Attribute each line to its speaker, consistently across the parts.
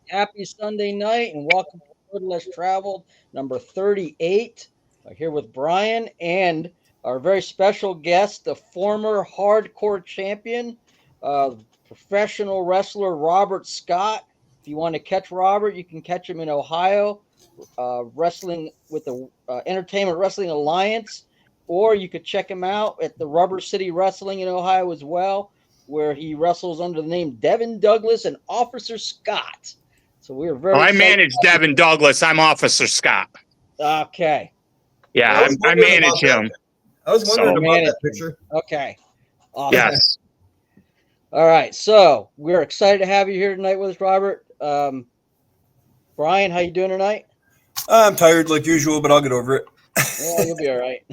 Speaker 1: Happy Sunday night and welcome to Road Less Traveled, number 38. Here with Bryan and our very special guest, the former hardcore champion, uh, professional wrestler Robert Scott. If you want to catch Robert, you can catch him in Ohio, wrestling with the Entertainment Wrestling Alliance, or you could check him out at the Rubber City Wrestling in Ohio as well, where he wrestles under the name Devin Douglas and Officer Scott. So we are
Speaker 2: Oh,
Speaker 1: very
Speaker 2: I
Speaker 1: excited.
Speaker 2: manage Devin Douglas. I'm Officer Scott.
Speaker 1: Okay.
Speaker 2: Yeah,
Speaker 3: I was
Speaker 2: I
Speaker 3: wondering
Speaker 2: manage
Speaker 3: about that.
Speaker 2: him.
Speaker 3: I was wondering
Speaker 2: So,
Speaker 3: about that picture.
Speaker 1: Okay. Awesome.
Speaker 2: yes.
Speaker 1: All right. So we're excited to have you here tonight with us, Robert. Bryan, how you doing tonight?
Speaker 3: I'm tired like usual, but I'll get over it.
Speaker 1: Yeah, you'll be all right.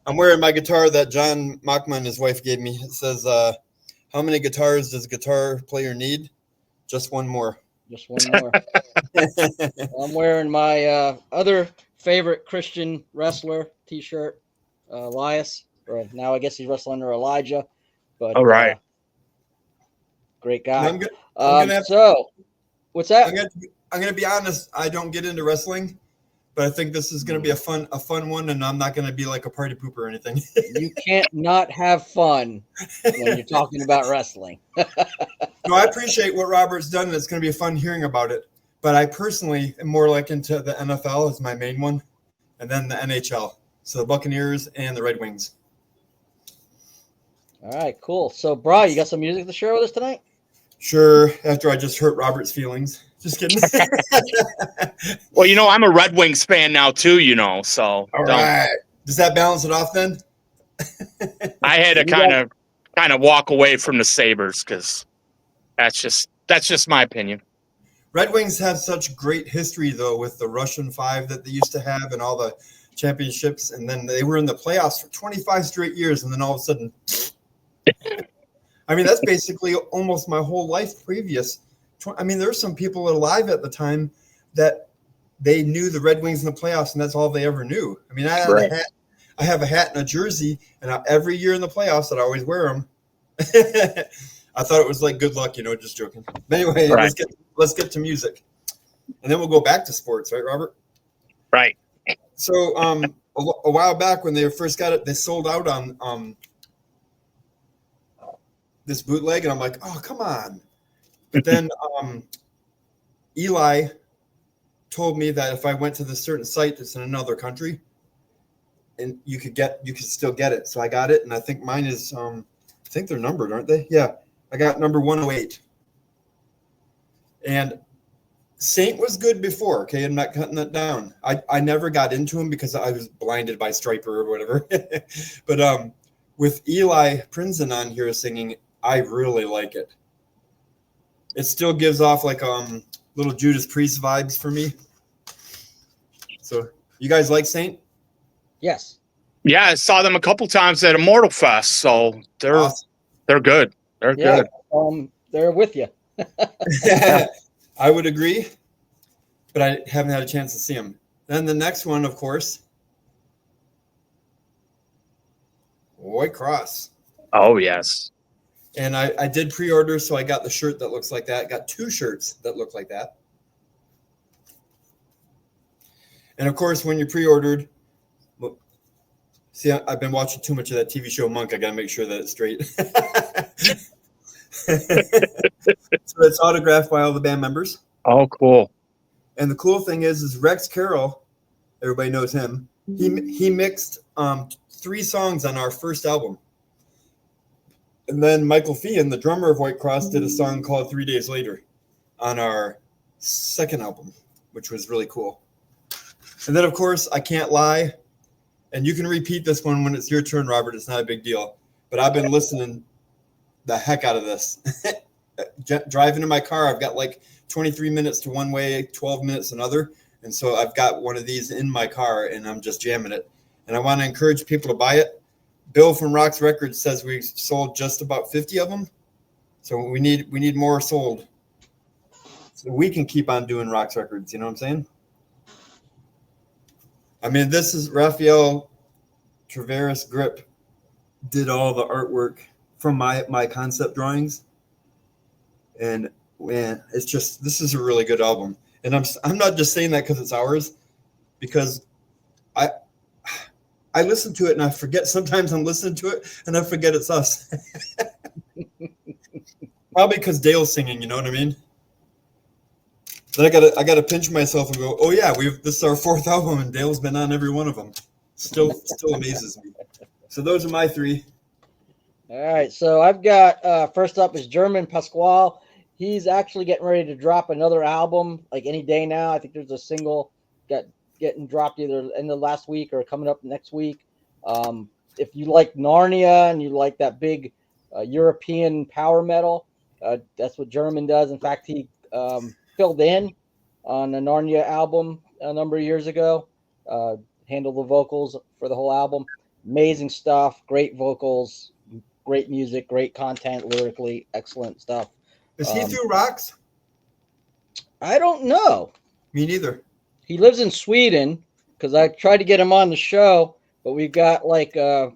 Speaker 3: I'm wearing my guitar that John Mockman, his wife, gave me. It says, how many guitars does a guitar player need? Just one more.
Speaker 1: Just one more. I'm wearing my other favorite Christian wrestler T-shirt, Elias. Or now I guess he's wrestling under Elijah. But
Speaker 2: All right.
Speaker 1: great guy.
Speaker 3: I'm gonna have
Speaker 1: so, what's that?
Speaker 3: I'm gonna be honest. I don't get into wrestling, but I think this is gonna be a fun one, and I'm not gonna be like a party pooper or anything.
Speaker 1: You can't not have fun when you're talking about wrestling.
Speaker 3: No, I appreciate what Robert's done, and it's gonna be fun hearing about it. But I personally am more like into the NFL as my main one, and then the NHL. So the Buccaneers and the Red Wings.
Speaker 1: All right, cool. So, Brian, you got some music to share with us tonight?
Speaker 3: Sure, after I just hurt Robert's feelings. Just kidding.
Speaker 2: Well, I'm a Red Wings fan now too, so
Speaker 3: All right. Does that balance it off then?
Speaker 2: I had to kind of walk away from the Sabres because that's just my opinion.
Speaker 3: Red Wings have such great history though with the Russian Five that they used to have and all the championships, and then they were in the playoffs for 25 straight years, and then all of a sudden I mean, that's basically almost my whole life previous. I mean, there's some people alive at the time that they knew the Red Wings in the playoffs, and that's all they ever knew. I mean, I have a hat and a jersey, and every year in the playoffs, that I always wear them. I thought it was like good luck, just joking. But anyway,
Speaker 2: right.
Speaker 3: let's get to music, and then we'll go back to sports, right, Robert?
Speaker 2: Right.
Speaker 3: So, a while back when they first got it, they sold out on this bootleg, and I'm like, oh, come on. But then Eli told me that if I went to this certain site that's in another country, and you could still get it. So I got it, and I think mine is I think they're numbered, aren't they? Yeah. I got number 108. And Saint was good before, okay? I'm not cutting that down. I never got into him because I was blinded by Striper or whatever. But with Eli Prinzen on here singing, I really like it. It still gives off like little Judas Priest vibes for me. So you guys like Saint?
Speaker 1: Yes.
Speaker 2: Yeah, I saw them a couple times at Immortal Fest, so they're
Speaker 3: Awesome.
Speaker 2: They're good. They're good.
Speaker 1: They're with you.
Speaker 3: I would agree, but I haven't had a chance to see them. Then the next one, of course, White Cross.
Speaker 2: Oh, yes.
Speaker 3: And I did pre-order, so I got the shirt that looks like that. Got 2 shirts that look like that. And, of course, when you pre-ordered, see, I've been watching too much of that TV show Monk. I got to make sure that it's straight. So it's autographed by all the band members.
Speaker 2: Oh, cool.
Speaker 3: And the cool thing is Rex Carroll, everybody knows him. He mixed 3 songs on our first album. And then Michael Feehan, the drummer of White Cross, did a song called 3 Days Later on our second album, which was really cool. And then, of course, I Can't Lie. And you can repeat this one when it's your turn, Robert. It's not a big deal. But I've been listening the heck out of this. Driving in my car, I've got like 23 minutes to one way, 12 minutes another. And so I've got one of these in my car, and I'm just jamming it. And I want to encourage people to buy it. Bill from Rocks Records says we sold just about 50 of them. So we need more sold so we can keep on doing Rocks Records. You know what I'm saying? I mean, this is Raphael Traveris Grip did all the artwork from my concept drawings. And man, it's just, this is a really good album. And I'm not just saying that because it's ours, because I listen to it and I forget, sometimes I'm listening to it and I forget it's us. Probably because Dale's singing, you know what I mean? Then I gotta pinch myself and go, oh yeah, this is our 4th album and Dale's been on every one of them. Still amazes me. So those are my 3.
Speaker 1: All right, so I've got first up is German Pasquale. He's actually getting ready to drop another album like any day now. I think there's a single getting dropped either in the last week or coming up next week. If you like Narnia and you like that big European power metal, that's what German does. In fact, he filled in on the Narnia album a number of years ago, handled the vocals for the whole album. Amazing stuff, great vocals, great music, great content, lyrically excellent stuff.
Speaker 3: Is he through Rocks?
Speaker 1: I don't know.
Speaker 3: Me neither.
Speaker 1: He lives in Sweden because I tried to get him on the show, but we've got like a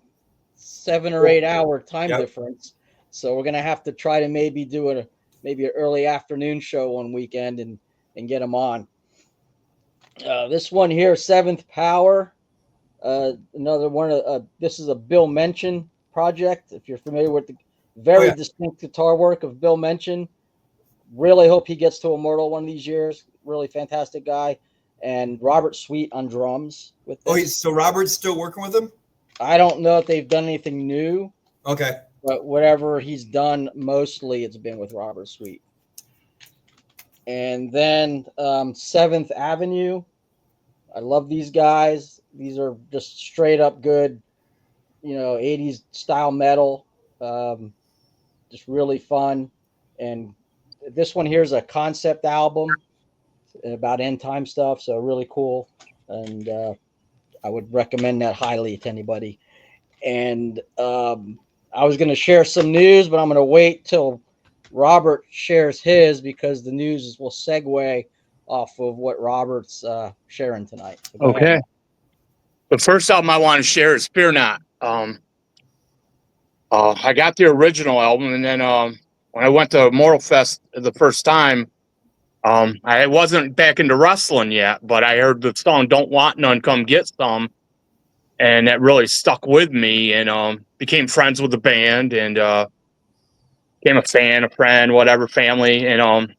Speaker 1: 7 or 8 hour time difference. So we're gonna have to try to maybe do an early afternoon show one weekend and get him on. This one here, Seventh Power, another one. This is a Bill Mention project. If you're familiar with the very distinct guitar work of Bill Mention, really hope he gets to Immortal one of these years. Really fantastic guy. And Robert Sweet on drums with this.
Speaker 3: So Robert's still working with him?
Speaker 1: I don't know if they've done anything new.
Speaker 3: Okay.
Speaker 1: But whatever he's done, mostly it's been with Robert Sweet. And then 7th Avenue. I love these guys. These are just straight up good, 80s style metal. Just really fun. And this one here is a concept album about end time stuff. So really cool. And I would recommend that highly to anybody. And I was going to share some news, but I'm going to wait till Robert shares his because the news will segue off of what Robert's sharing tonight. So
Speaker 2: okay. The first album I want to share is Fear Not. I got the original album, and then when I went to Immortal Fest the first time, I wasn't back into wrestling yet, but I heard the song Don't Want None, Come Get Some, and that really stuck with me, and became friends with the band, and became a fan, a friend, whatever, family. And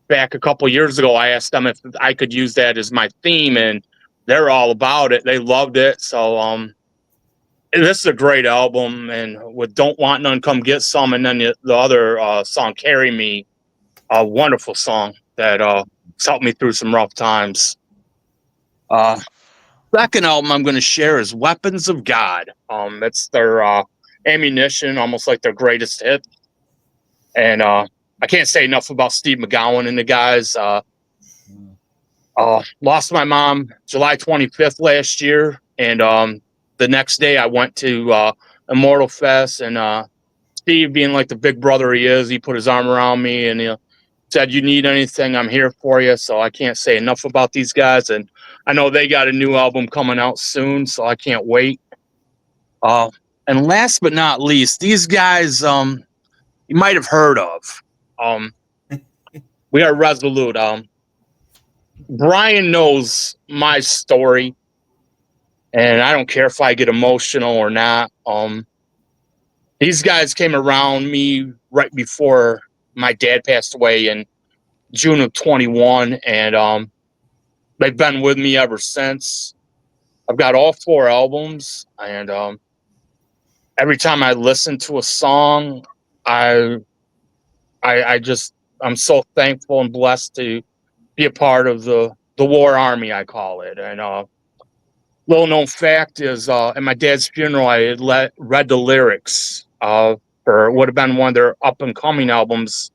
Speaker 2: back a couple years ago, I asked them if I could use that as my theme, and they're all about it. They loved it. So this is a great album, and with Don't Want None, Come Get Some, and then the other song, Carry Me, a wonderful song that helped me through some rough times. Second album I'm going to share is Weapons of God. It's their ammunition, almost like their greatest hit. And I can't say enough about Steve McGowan and the guys. Lost my mom July 25th last year, and the next day I went to Immortal Fest, and Steve, being like the big brother he is, he put his arm around me and he said, "You need anything, I'm here for you." So I can't say enough about these guys, and I know they got a new album coming out soon, so I can't wait. And last but not least, these guys you might have heard of. We are Resolute. Bryan knows my story, and I don't care if I get emotional or not. These guys came around me right before my dad passed away in June of 21, and they've been with me ever since. I've got all 4 albums, and every time I listen to a song, I'm so thankful and blessed to be a part of the War Army, I call it. And little known fact is, at my dad's funeral, I had read the lyrics for what would have been one of their up and coming albums,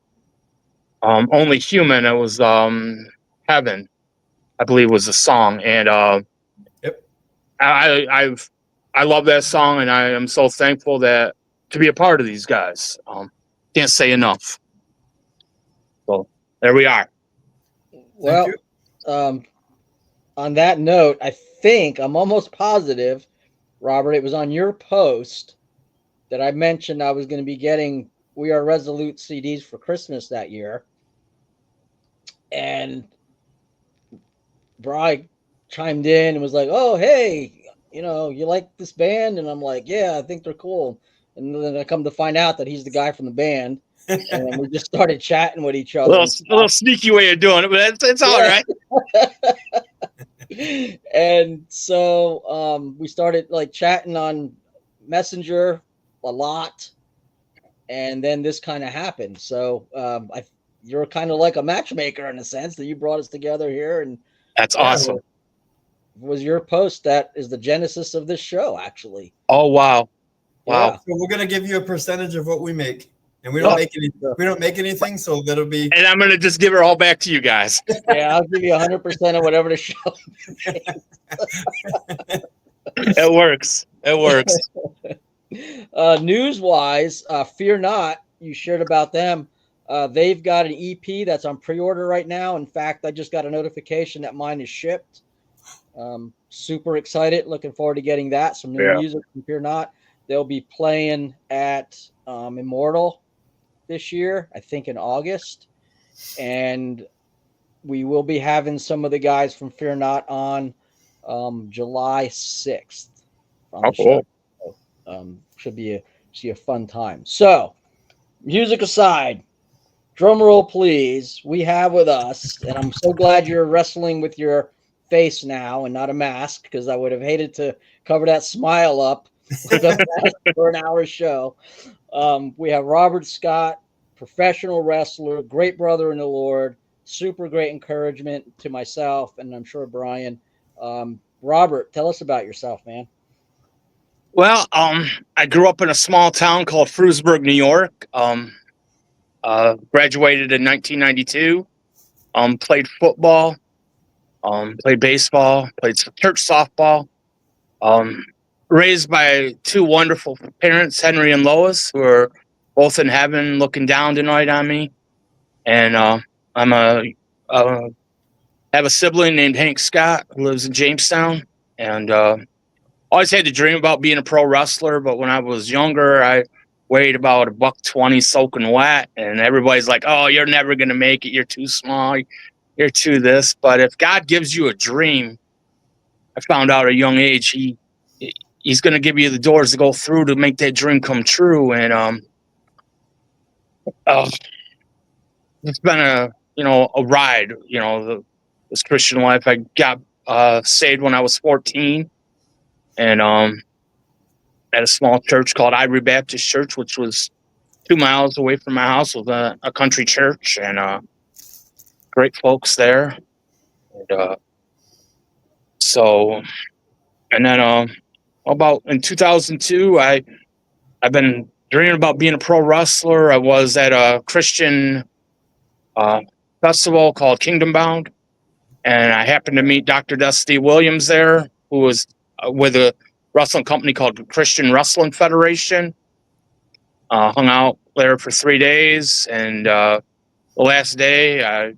Speaker 2: Only Human. It was Heaven, I believe, was the song, and
Speaker 3: Yep.
Speaker 2: I love that song, and I am so thankful to be a part of these guys. Can't say enough. So there we are.
Speaker 1: Well, on that note, I'm almost positive, Robert, it was on your post that I mentioned I was going to be getting We Are Resolute CDs for Christmas that year. and Bryan chimed in and was like, "Oh, hey, you like this band?" And I'm like, "Yeah, I think they're cool." And then I come to find out that he's the guy from the band, and then we just started chatting with each other and
Speaker 2: A little
Speaker 1: stuff.
Speaker 2: sneaky way of doing it, but it's all
Speaker 1: Yeah.
Speaker 2: right.
Speaker 1: And so we started like chatting on Messenger a lot, and then this kind of happened. So you're kind of like a matchmaker in a sense that you brought us together here, and
Speaker 2: That's
Speaker 1: yeah,
Speaker 2: awesome.
Speaker 1: it was your post that is the genesis of this show, actually.
Speaker 2: Oh wow. Wow.
Speaker 1: Yeah.
Speaker 3: So we're gonna give you a percentage of what we make, and we
Speaker 2: Oh.
Speaker 3: don't make any. We don't make anything, so that'll be.
Speaker 2: And I'm gonna just give it all back to you guys.
Speaker 1: Yeah, I'll give you 100% of whatever the show.
Speaker 2: It works. It works.
Speaker 1: News wise, Fear Not, you shared about them. They've got an EP that's on pre order right now. In fact, I just got a notification that mine is shipped. Super excited. Looking forward to getting that. Some new music from Fear Not. They'll be playing at Immortal this year, I think in August. And we will be having some of the guys from Fear Not on July 6th on the show. Should be a fun time. So, music aside, drum roll, please. We have with us, and I'm so glad you're wrestling with your face now and not a mask, because I would have hated to cover that smile up with a mask for an hour show. We have Robert Scott, professional wrestler, great brother in the Lord, super great encouragement to myself, and I'm sure Bryan. Robert, tell us about yourself, man.
Speaker 2: Well, I grew up in a small town called Frewsburg, New York. Graduated in 1992. Played football. Played baseball. Played church softball. Raised by two wonderful parents, Henry and Lois, who are both in heaven, looking down tonight on me. And I'm have a sibling named Hank Scott who lives in Jamestown, and always had to dream about being a pro wrestler. But when I was younger, I weighed about $120 soaking wet, and everybody's like, "Oh, you're never gonna make it. You're too small. You're too this." But if God gives you a dream, I found out at a young age, he's gonna give you the doors to go through to make that dream come true. And uh, it's been a ride. This Christian life. I got saved when I was 14, and at a small church called Ivory Baptist Church, which was 2 miles away from my house, with a country church, and great folks there. And so, and then about in 2002, I've been dreaming about being a pro wrestler. I was at a Christian festival called Kingdom Bound, and I happened to meet Dr. Dusty Williams there, who was with a wrestling company called Christian Wrestling Federation. Hung out there for 3 days, and the last day,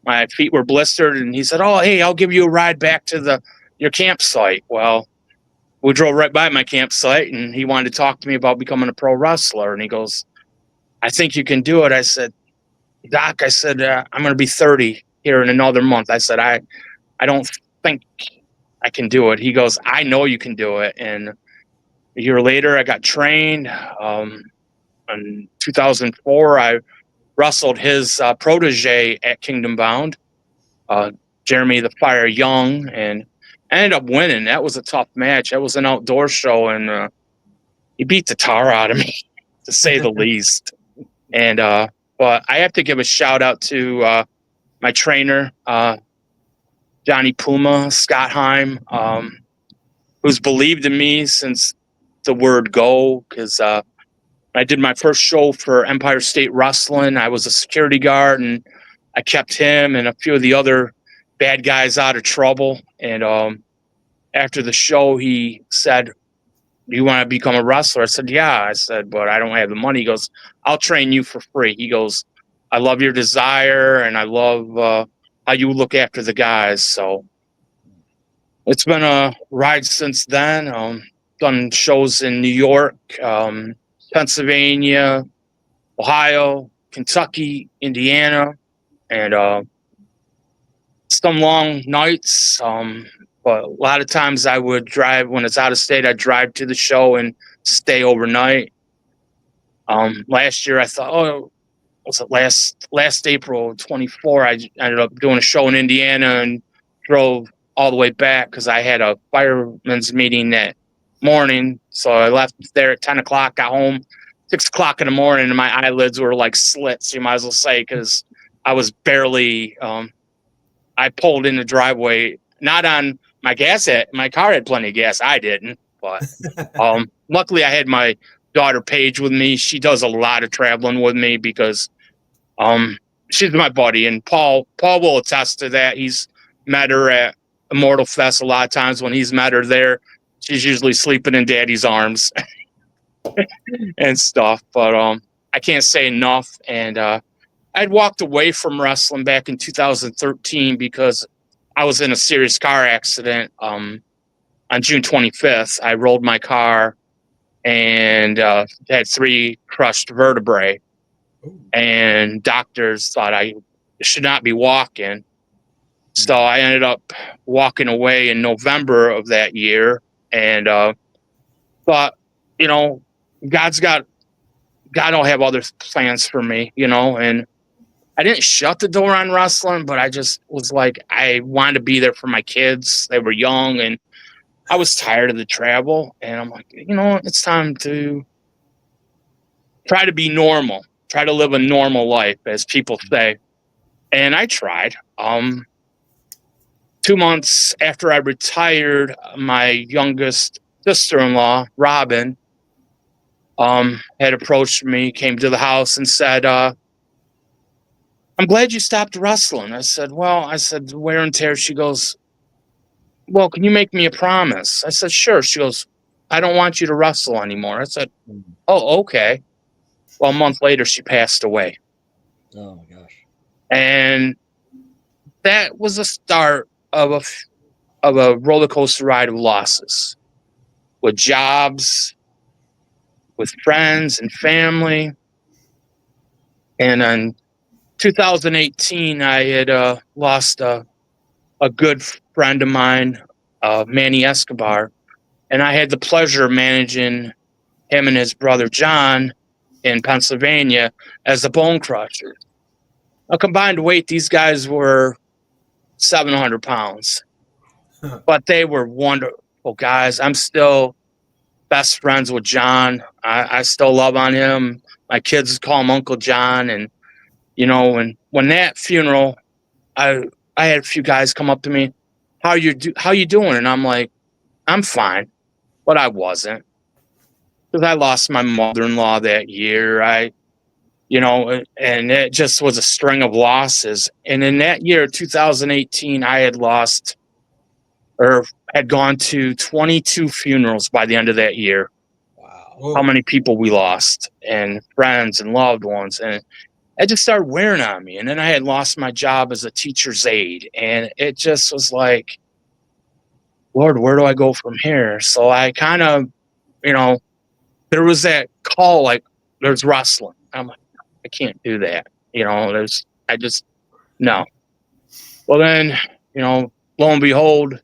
Speaker 2: my feet were blistered, and he said, "Oh, hey, I'll give you a ride back to your campsite." Well, we drove right by my campsite, and he wanted to talk to me about becoming a pro wrestler. And he goes, "I think you can do it." I said, "Doc," I said, "I'm going to be 30 here in another month." I said, I don't think I can do it." He goes, "I know you can do it." And a year later, I got trained. In 2004, I wrestled his protege at Kingdom Bound, Jeremy the Fire Young, and I ended up winning. That was a tough match. That was an outdoor show, and he beat the tar out of me, to say the least. And but I have to give a shout out to my trainer, Johnny Puma Scottheim, who's believed in me since the word go. Because I did my first show for Empire State Wrestling. I was a security guard, and I kept him and a few of the other bad guys out of trouble. And after the show, he said, "Do you want to become a wrestler?" I said, "Yeah." I said, "But I don't have the money." He goes, "I'll train you for free." He goes, "I love your desire, and I love how you look after the guys." So it's been a ride since then. Done shows in New York, Pennsylvania, Ohio, Kentucky, Indiana, and some long nights. But a lot of times I would drive when it's out of state. I'd drive to the show and stay overnight. Last year I thought, oh, was it last April 24? I ended up doing a show in Indiana and drove all the way back because I had a fireman's meeting that morning. So I left there at 10 o'clock, got home 6 o'clock in the morning, and my eyelids were like slits, you might as well say, because I was barely. I pulled in the driveway, not on my gas. My car had plenty of gas. I didn't, but luckily I had my daughter Paige with me. She does a lot of traveling with me because she's my buddy, and Paul will attest to that. He's met her at Immortal Fest a lot of times. When he's met her there, she's usually sleeping in Daddy's arms and stuff. But I can't say enough. And I'd walked away from wrestling back in 2013 because I was in a serious car accident. On June 25th, I rolled my car and had 3 crushed vertebrae. And doctors thought I should not be walking. So I ended up walking away in November of that year, and thought, God don't have other plans for me, and I didn't shut the door on wrestling, but I just was like, I wanted to be there for my kids. They were young, and I was tired of the travel, and I'm like, it's time to try to be normal. Try to live a normal life, as people say. And I tried. 2 months after I retired, my youngest sister-in-law, Robin, had approached me, came to the house and said, I'm glad you stopped wrestling. I said, wear and tear. She goes, well, can you make me a promise? I said, sure. She goes, I don't want you to wrestle anymore. I said, oh, okay. Well, a month later, she passed away.
Speaker 1: Oh my gosh.
Speaker 2: And that was the start of a roller coaster ride of losses, with jobs, with friends and family. And in 2018, I had lost a good friend of mine, Manny Escobar, and I had the pleasure of managing him and his brother John in Pennsylvania as the Bone Crushers. A combined weight, these guys were 700 pounds, but they were wonderful guys. I'm still best friends with John. I still love on him. My kids call him Uncle John. And, when that funeral, I had a few guys come up to me, how you doing? And I'm like, I'm fine, but I wasn't, because I lost my mother-in-law that year. And it just was a string of losses. And in that year, 2018, I had lost or had gone to 22 funerals by the end of that year.
Speaker 1: Wow.
Speaker 2: How many people we lost, and friends and loved ones. And it just started wearing on me. And then I had lost my job as a teacher's aide. And it just was like, Lord, where do I go from here? So I kind of, there was that call, like, there's wrestling. I'm like, I can't do that. No. Well, then, lo and behold,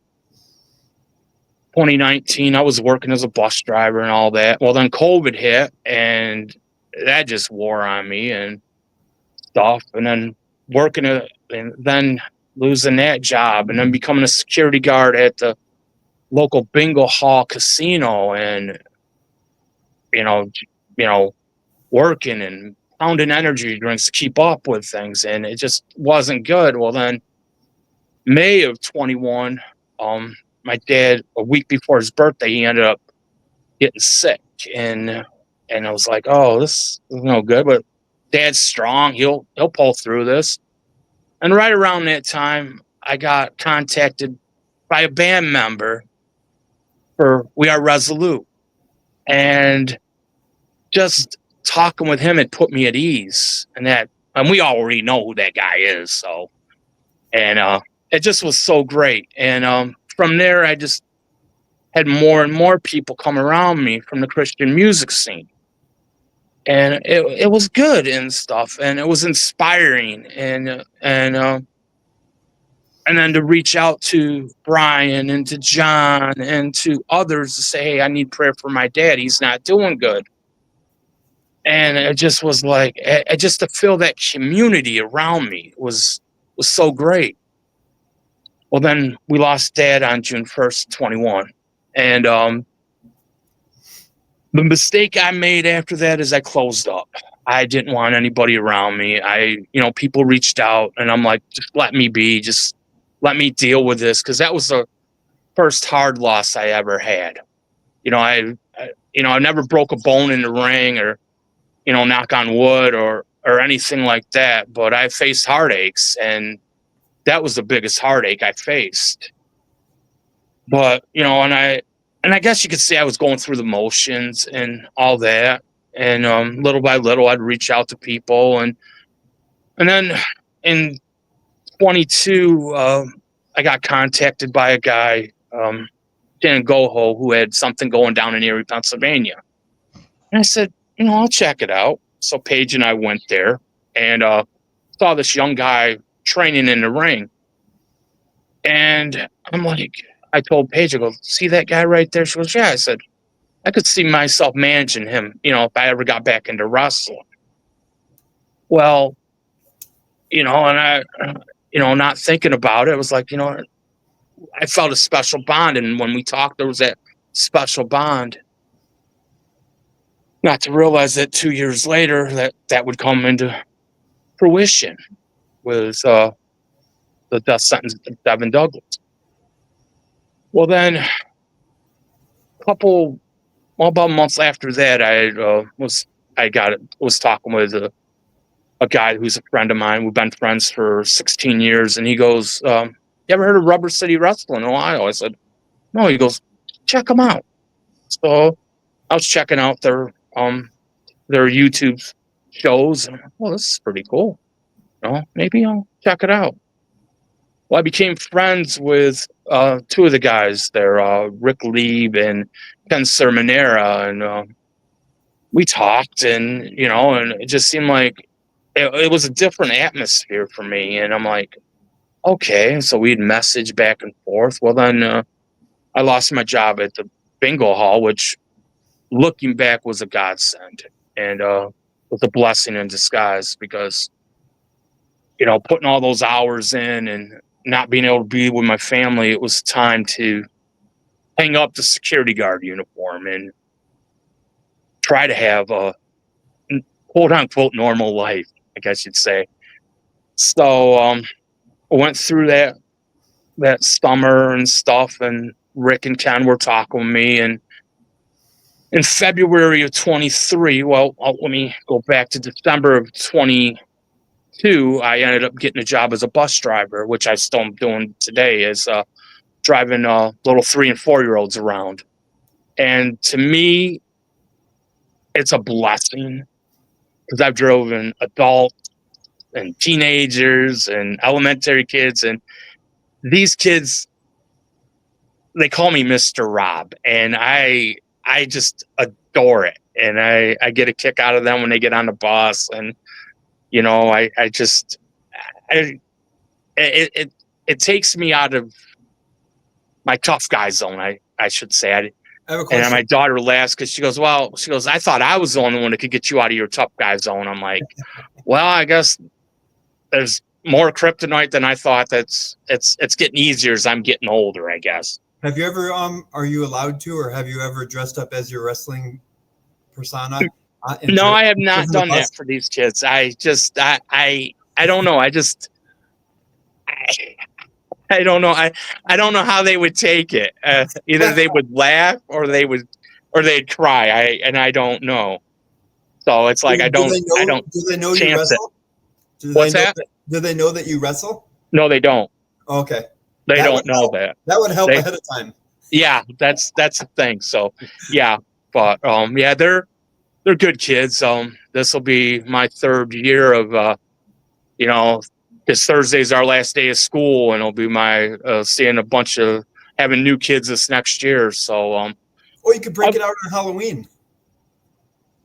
Speaker 2: 2019, I was working as a bus driver and all that. Well, then COVID hit, and that just wore on me and stuff. And then and then losing that job, and then becoming a security guard at the local bingo hall casino, and working and pounding energy drinks to keep up with things, and it just wasn't good. Well, then May of 21, my dad, a week before his birthday, he ended up getting sick, and I was like, oh, this is no good. But Dad's strong; he'll pull through this. And right around that time, I got contacted by a band member for We Are Resolute, and just talking with him had put me at ease. And we already know who that guy is. So, and it just was so great. And from there, I just had more and more people come around me from the Christian music scene. And it was good and stuff. And it was inspiring. And And then to reach out to Bryan and to John and to others to say, hey, I need prayer for my dad. He's not doing good. And it just was like, just to feel that community around me was so great. Well, then we lost Dad on June 1st, 21. And the mistake I made after that is I closed up. I didn't want anybody around me. People reached out and I'm like, just let me be, just let me deal with this. Cause that was the first hard loss I ever had. I never broke a bone in the ring or, knock on wood or anything like that. But I faced heartaches and that was the biggest heartache I faced. But, and I guess you could say I was going through the motions and all that. And little by little, I'd reach out to people. And then in 22, I got contacted by a guy, Dan Goho, who had something going down in Erie, Pennsylvania. And I said, I'll check it out. So Paige and I went there and saw this young guy training in the ring. And I'm like, I told Paige, I go, see that guy right there? She goes, yeah. I said, I could see myself managing him, if I ever got back into wrestling. Well, and I, not thinking about it, it was like, I felt a special bond. And when we talked, there was that special bond. Not to realize that 2 years later that would come into fruition with the death sentence of Devin Douglas. Well, then about months after that, I was talking with a guy who's a friend of mine. We've been friends for 16 years. And he goes, you ever heard of Rubber City Wrestling in Ohio? I said, no. He goes, check them out. So I was checking out their YouTube shows. And I'm like, well, this is pretty cool. Maybe I'll check it out. Well, I became friends with two of the guys there, Rick Lieb and Ken Sermonera. And we talked and, and it just seemed like it was a different atmosphere for me. And I'm like, okay. So we'd message back and forth. Well, then I lost my job at the bingo hall, which looking back was a godsend and was a blessing in disguise because, putting all those hours in and not being able to be with my family, it was time to hang up the security guard uniform and try to have a quote unquote normal life, I guess you'd say. So I went through that summer and stuff, and Rick and Ken were talking with me. And in February of 23, let me go back to December of 22, I ended up getting a job as a bus driver, which I still am doing today, is driving little 3 and 4-year-olds around. And to me, it's a blessing because I've driven adults and teenagers and elementary kids, and these kids, they call me Mr. Rob, and I just adore it. And I get a kick out of them when they get on the bus. And, it takes me out of my tough guy zone, I should say.
Speaker 3: I have a question.
Speaker 2: And my daughter laughs because she goes, I thought I was the only one that could get you out of your tough guy zone. I'm like, well, I guess there's more kryptonite than I thought. It's getting easier as I'm getting older, I guess.
Speaker 3: Have you ever, are you allowed to, or have you ever dressed up as your wrestling persona?
Speaker 2: No, I have not done that for these kids. I don't know. I don't know. I don't know how they would take it. Either they would laugh or they'd cry. I don't know. So it's like,
Speaker 3: do they know you wrestle?
Speaker 2: What's that?
Speaker 3: Do they know that you wrestle?
Speaker 2: No, they don't.
Speaker 3: Okay.
Speaker 2: They don't know that.
Speaker 3: That would help ahead of time.
Speaker 2: Yeah, that's the thing. So yeah, but yeah, they're good kids. This will be my 3rd year of because Thursday's our last day of school, and it'll be my seeing a bunch of having new kids this next year. So
Speaker 3: you could break it out on Halloween.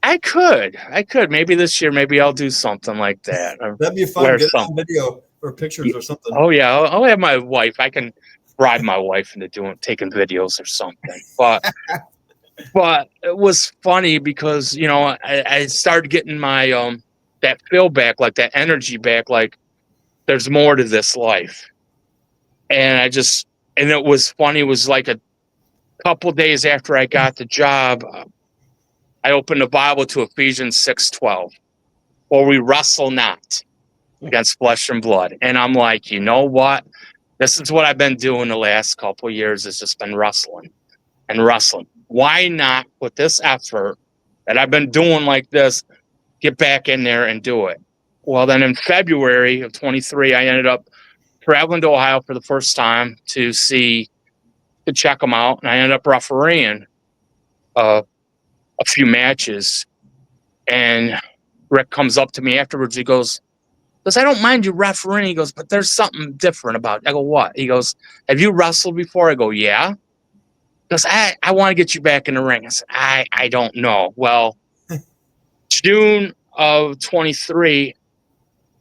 Speaker 3: I
Speaker 2: could maybe this year. Maybe I'll do something like that.
Speaker 3: That'd be fun. Get it on video. or pictures or something.
Speaker 2: Oh yeah, I'll have my wife. I can bribe my wife into taking videos or something. But it was funny because I started getting my that feel back, like that energy back, like there's more to this life. And it was funny. It was like a couple days after I got the job, I opened the Bible to Ephesians 6:12, for we wrestle not against flesh and blood. And I'm like, you know what? This is what I've been doing the last couple of years. It's just been wrestling and wrestling. Why not put this effort that I've been doing like this, get back in there and do it? Well, then in February of 23, I ended up traveling to Ohio for the first time to check them out. And I ended up refereeing a few matches. And Rick comes up to me afterwards. He goes, I don't mind you refereeing. He goes, but there's something different about it. I go, what? He goes, have you wrestled before? I go, yeah. He goes, I want to get you back in the ring. I said, I don't know. Well, June of 23,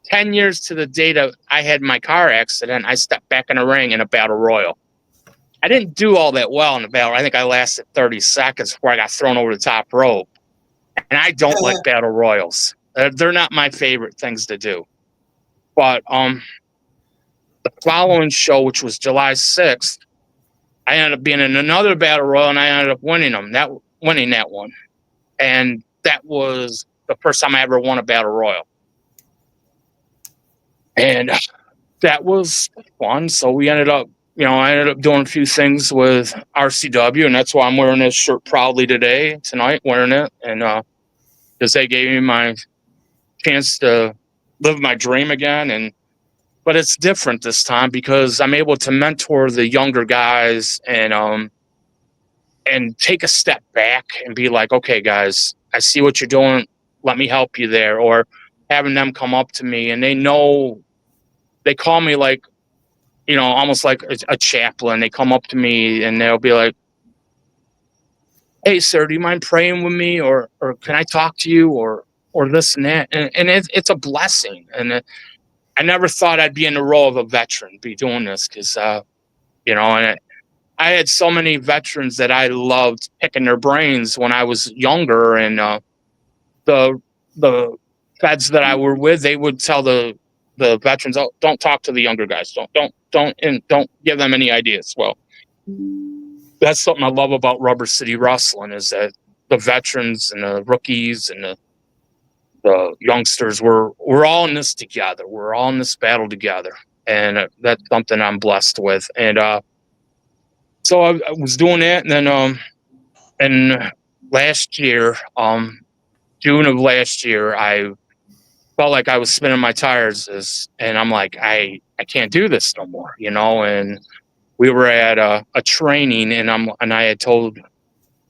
Speaker 2: 10 years to the date of I had my car accident, I stepped back in the ring in a battle royal. I didn't do all that well in the battle. I think I lasted 30 seconds before I got thrown over the top rope. And I don't like battle royals. They're not my favorite things to do. But the following show, which was July 6th, I ended up being in another battle royal, and I ended up winning that one. And that was the first time I ever won a battle royal. And that was fun. So we ended up, I ended up doing a few things with RCW, and that's why I'm wearing this shirt proudly tonight, wearing it. And because they gave me my chance to live my dream again. But it's different this time because I'm able to mentor the younger guys and take a step back and be like, okay, guys, I see what you're doing. Let me help you there. Or having them come up to me and they call me like, almost like a chaplain. They come up to me and they'll be like, hey, sir, do you mind praying with me? Or can I talk to you? Or this and that. And it's a blessing. And I never thought I'd be in the role of a veteran, be doing this because, and I had so many veterans that I loved picking their brains when I was younger. And the feds that I were with, they would tell the veterans, oh, don't talk to the younger guys. Don't give them any ideas. Well, that's something I love about Rubber City Wrestling is that the veterans and the rookies and the youngsters, we're all in this together. We're all in this battle together. And that's something I'm blessed with. And so I was doing that. And then and last year, June of last year, I felt like I was spinning my tires and I'm like, I can't do this no more, and we were at a training and I had told, it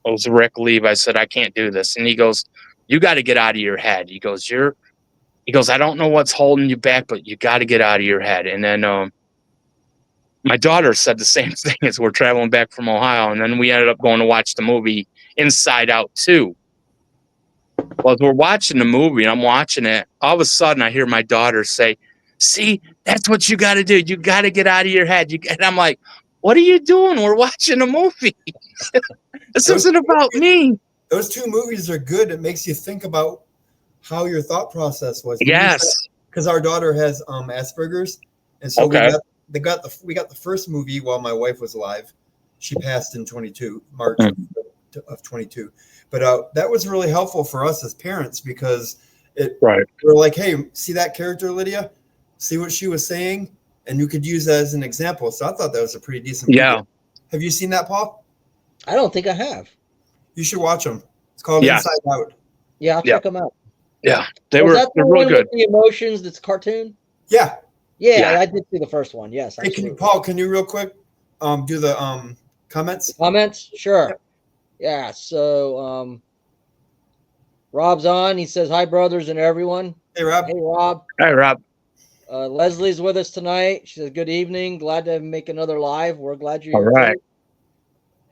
Speaker 2: was Rick Leave. I said, I can't do this. And he goes, you got to get out of your head. He goes, I don't know what's holding you back, but you got to get out of your head. And then my daughter said the same thing as we're traveling back from Ohio. And then we ended up going to watch the movie Inside Out 2. Well, as we're watching the movie and I'm watching it, all of a sudden I hear my daughter say, see, that's what you got to do. You got to get out of your head. And I'm like, what are you doing? We're watching a movie. This isn't about me.
Speaker 3: Those two movies are good. It makes you think about how your thought process was.
Speaker 2: Yes.
Speaker 3: Because our daughter has Asperger's. And so
Speaker 2: okay.
Speaker 3: we got the first movie while my wife was alive. She passed in March of 22. But that was really helpful for us as parents because we're like, hey, see that character, Lydia? See what she was saying? And you could use that as an example. So I thought that was a pretty decent movie.
Speaker 2: Yeah.
Speaker 3: Have you seen that, Paul?
Speaker 1: I don't think I have.
Speaker 3: You should watch them. It's called Inside Out.
Speaker 1: Yeah, I'll check them out.
Speaker 2: Yeah, they're really good.
Speaker 1: The emotions that's cartoon?
Speaker 3: Yeah.
Speaker 1: Yeah, I did see the first one. Yes.
Speaker 3: Hey, can you real quick do the comments?
Speaker 1: Comments? Sure. Yeah. So Rob's on. He says, hi, brothers and everyone.
Speaker 3: Hey, Rob.
Speaker 1: Hey, Rob.
Speaker 2: Hi, Rob.
Speaker 1: Leslie's with us tonight. She says, good evening. Glad to make another live. We're glad you're here.
Speaker 2: All right.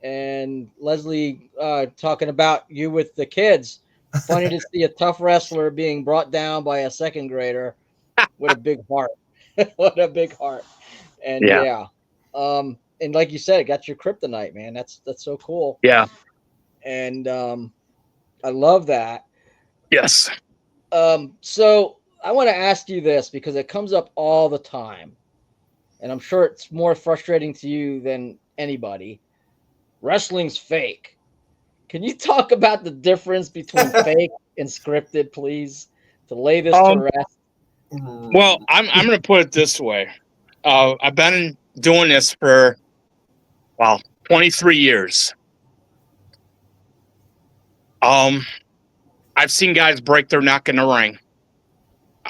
Speaker 1: And Leslie talking about you with the kids. Funny to see a tough wrestler being brought down by a second grader with a big heart. What a big heart. And
Speaker 2: Yeah.
Speaker 1: yeah. And like you said, it got your kryptonite, man. That's so cool.
Speaker 2: Yeah.
Speaker 1: And I love that.
Speaker 2: Yes.
Speaker 1: So I want to ask you this because it comes up all the time, and I'm sure it's more frustrating to you than anybody. Wrestling's fake. Can you talk about the difference between fake and scripted, please, to lay this to rest?
Speaker 2: Well, I'm going to put it this way. I've been doing this for 23 years. I've seen guys break their neck in the ring.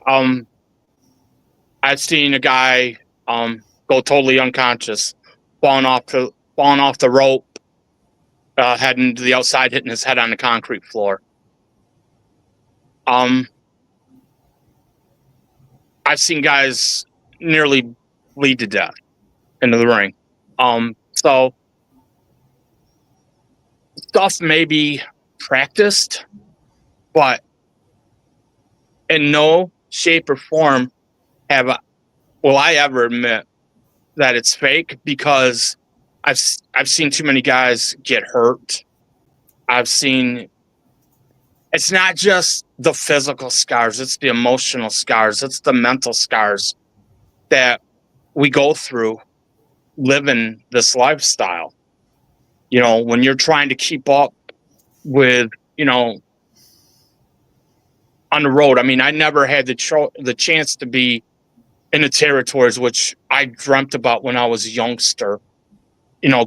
Speaker 2: I've seen a guy go totally unconscious, falling off the rope, heading to the outside, hitting his head on the concrete floor. I've seen guys nearly bleed to death into the ring. So stuff may be practiced, but in no shape or form will I ever admit that it's fake, because I've seen too many guys get hurt. I've seen it's not just the physical scars, it's the emotional scars, it's the mental scars that we go through living this lifestyle. You know, when you're trying to keep up with, on the road. I mean, I never had the chance to be in the territories, which I dreamt about when I was a youngster,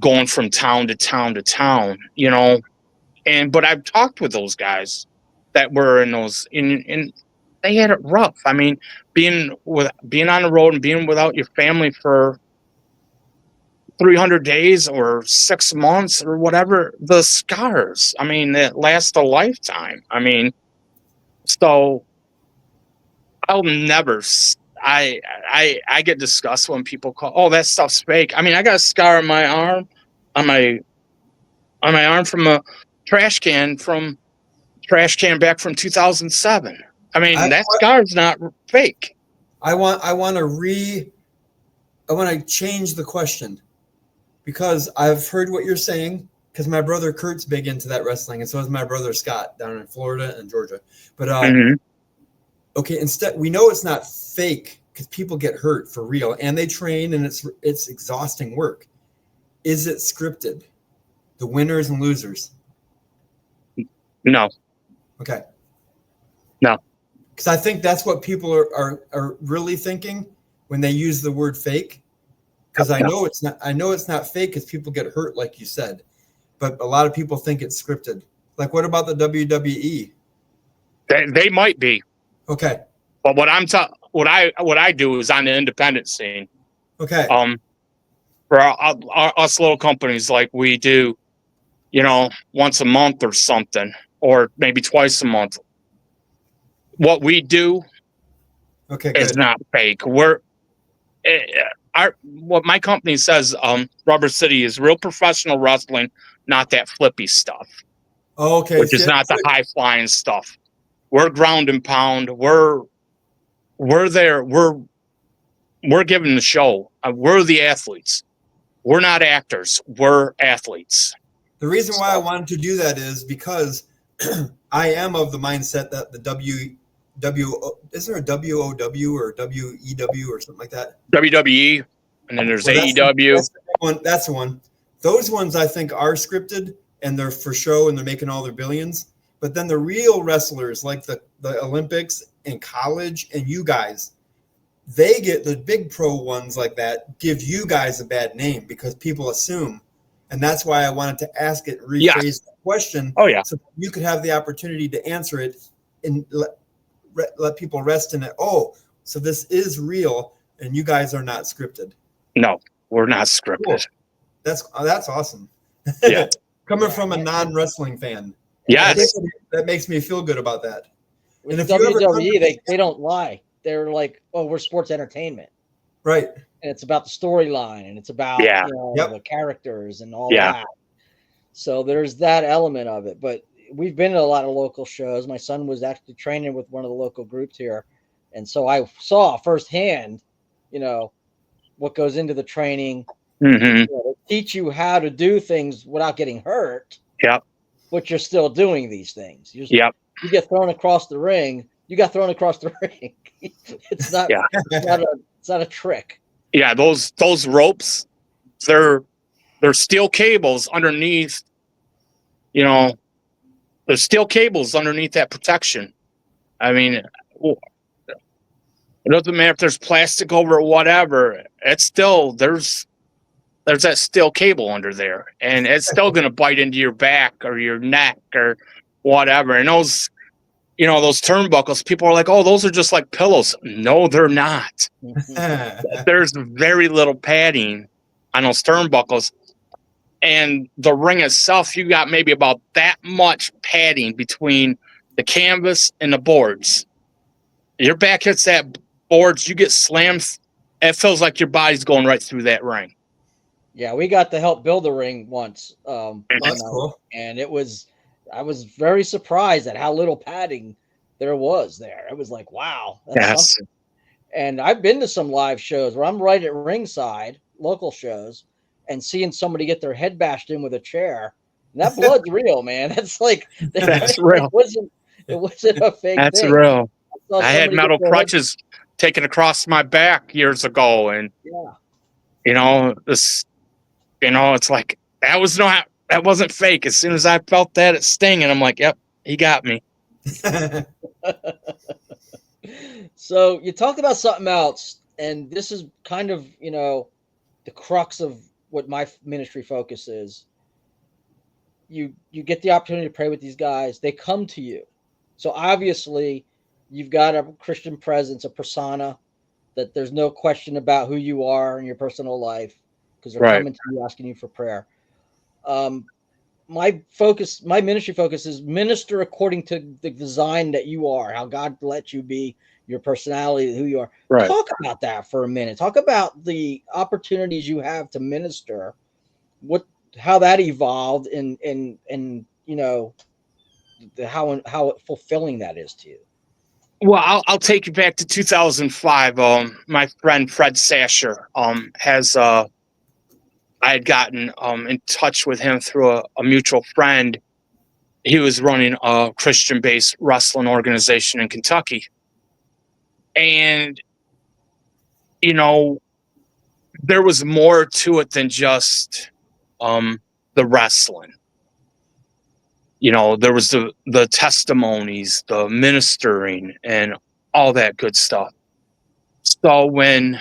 Speaker 2: going from town to town to town, but I've talked with those guys that were in those, and they had it rough. I mean, being on the road and being without your family for 300 days or 6 months or whatever, the scars, I mean, that last a lifetime. I mean, so I'll never. I get disgusted when people call, oh, that stuff's fake. I mean, I got a scar on my arm, on my arm from a trash can back from 2007. I mean, that scar's not fake.
Speaker 3: I want to change the question, because I've heard what you're saying, because my brother Kurt's big into that wrestling, and so is my brother Scott down in Florida and Georgia. But okay, instead, we know it's not fake because people get hurt for real and they train, and it's exhausting work. Is it scripted? The winners and losers?
Speaker 2: No.
Speaker 3: Okay.
Speaker 2: No.
Speaker 3: Because I think that's what people are really thinking when they use the word fake. Because I know it's not fake because people get hurt, like you said. But a lot of people think it's scripted. Like, what about the WWE?
Speaker 2: They might be.
Speaker 3: Okay.
Speaker 2: But what I do is on the independent scene.
Speaker 3: Okay.
Speaker 2: For us little companies, like we do, once a month or something, or maybe twice a month. What we do is not fake. What my company says, Rubber City is real professional wrestling, not that flippy stuff.
Speaker 3: Okay.
Speaker 2: Which is not the high flying stuff. We're ground and pound. We're there. We're giving the show. We're the athletes. We're not actors. We're athletes.
Speaker 3: The reason why I wanted to do that is because I am of the mindset that the is there a WOW or WEW or something like that?
Speaker 2: WWE, and then there's AEW.
Speaker 3: That's the one. Those ones I think are scripted and they're for show and they're making all their billions. But then the real wrestlers, like the Olympics and college and you guys, they get the big pro ones like that, give you guys a bad name because people assume. And that's why I wanted to ask it, rephrase the question.
Speaker 2: Oh, yeah.
Speaker 3: So you could have the opportunity to answer it and let people rest in it. Oh, so this is real and you guys are not scripted.
Speaker 2: No, we're not scripted.
Speaker 3: Cool. That's awesome.
Speaker 2: Yeah.
Speaker 3: Coming from a non-wrestling fan.
Speaker 2: Yes.
Speaker 3: That makes me feel good about that.
Speaker 1: With and if WWE, they don't lie. They're like, oh, we're sports entertainment.
Speaker 3: Right.
Speaker 1: And it's about the storyline and it's about the characters and all that. So there's that element of it. But we've been to a lot of local shows. My son was actually training with one of the local groups here. And so I saw firsthand what goes into the training.
Speaker 2: Mm-hmm.
Speaker 1: They teach you how to do things without getting hurt.
Speaker 2: Yep.
Speaker 1: But you're still doing these things.
Speaker 2: Yep.
Speaker 1: You get thrown across the ring. You got thrown across the ring. It's not.
Speaker 2: Yeah.
Speaker 1: It's not a trick.
Speaker 2: Yeah. Those ropes, they're steel cables underneath. There's steel cables underneath that protection. I mean, it doesn't matter if there's plastic over it, whatever. It's still there's that steel cable under there, and it's still going to bite into your back or your neck or whatever. And those turnbuckles, people are like, oh, those are just like pillows. No, they're not. There's very little padding on those turnbuckles. And the ring itself, you got maybe about that much padding between the canvas and the boards. Your back hits that boards, you get slammed. It feels like your body's going right through that ring.
Speaker 1: Yeah, we got to help build the ring once.
Speaker 3: That's cool.
Speaker 1: And I was very surprised at how little padding there was there. It was like, wow, that's something. And I've been to some live shows where I'm right at ringside, local shows, and seeing somebody get their head bashed in with a chair. And that blood's real, man. That's like
Speaker 2: that's real.
Speaker 1: It wasn't a fake
Speaker 2: that's
Speaker 1: thing.
Speaker 2: real. I had metal crutches taken across my back years ago, and it's like that wasn't fake. As soon as I felt that sting, and I'm like, yep, he got me.
Speaker 1: So you talked about something else, and this is kind of the crux of what my ministry focus is. You get the opportunity to pray with these guys. They come to you. So obviously you've got a Christian presence, a persona that there's no question about who you are in your personal life because they're coming to you asking you for prayer. My ministry focus is minister according to the design that you are, how God let you be, your personality, who you are.
Speaker 2: Right.
Speaker 1: Talk about that for a minute. Talk about the opportunities you have to minister, how that evolved, and how fulfilling that is to you.
Speaker 2: Well, I'll take you back to 2005. My friend Fred Sasher I had gotten in touch with him through a mutual friend. He was running a Christian-based wrestling organization in Kentucky. And, there was more to it than just the wrestling. There was the testimonies, the ministering, and all that good stuff. So when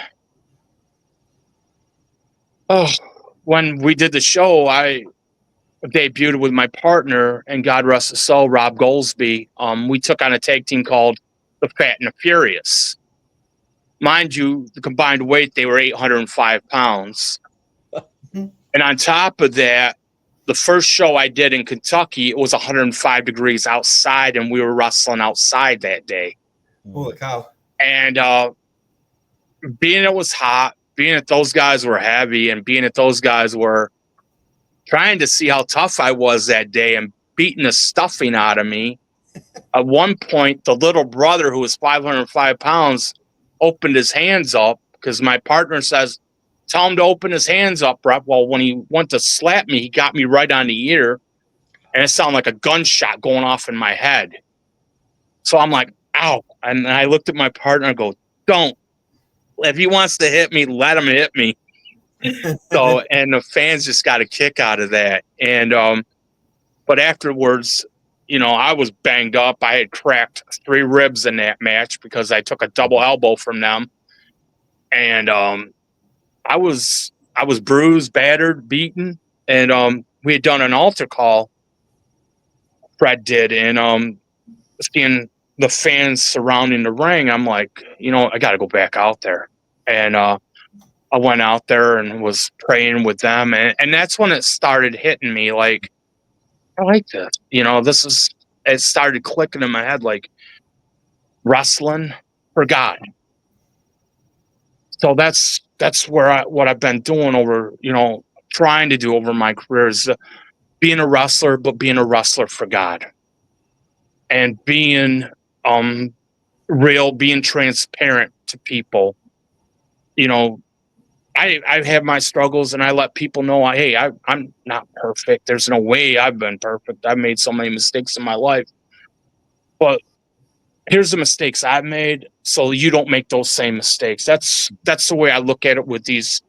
Speaker 2: we did the show, I debuted with my partner, and God rest his soul, Rob Goldsby. We took on a tag team called the Fat and the Furious. Mind you, the combined weight, they were 805 pounds. And on top of that, the first show I did in Kentucky, it was 105 degrees outside, and we were wrestling outside that day.
Speaker 3: Holy cow.
Speaker 2: And being it was hot, being that those guys were heavy, and being that those guys were trying to see how tough I was that day and beating the stuffing out of me. At one point, the little brother, who was 505 pounds, opened his hands up because my partner says, tell him to open his hands up, Rep. Well, when he went to slap me, he got me right on the ear, and it sounded like a gunshot going off in my head. So I'm like, ow. And I looked at my partner and go, don't. If he wants to hit me, let him hit me. So, and the fans just got a kick out of that. And, but afterwards, I was banged up. I had cracked 3 ribs in that match because I took a double elbow from them. And, I was bruised, battered, beaten. And, we had done an altar call. Fred did. And, seeing the fans surrounding the ring, I'm like, I got to go back out there. And, I went out there and was praying with them. And that's when it started hitting me like, I like this. It started clicking in my head like wrestling for God. So that's what I've been doing over, trying to do over my career is being a wrestler, but being a wrestler for God. And being real, being transparent to people. I have my struggles, and I let people know, hey, I'm not perfect. There's no way I've been perfect. I've made so many mistakes in my life, but here's the mistakes I've made, so you don't make those same mistakes. That's the way I look at it with these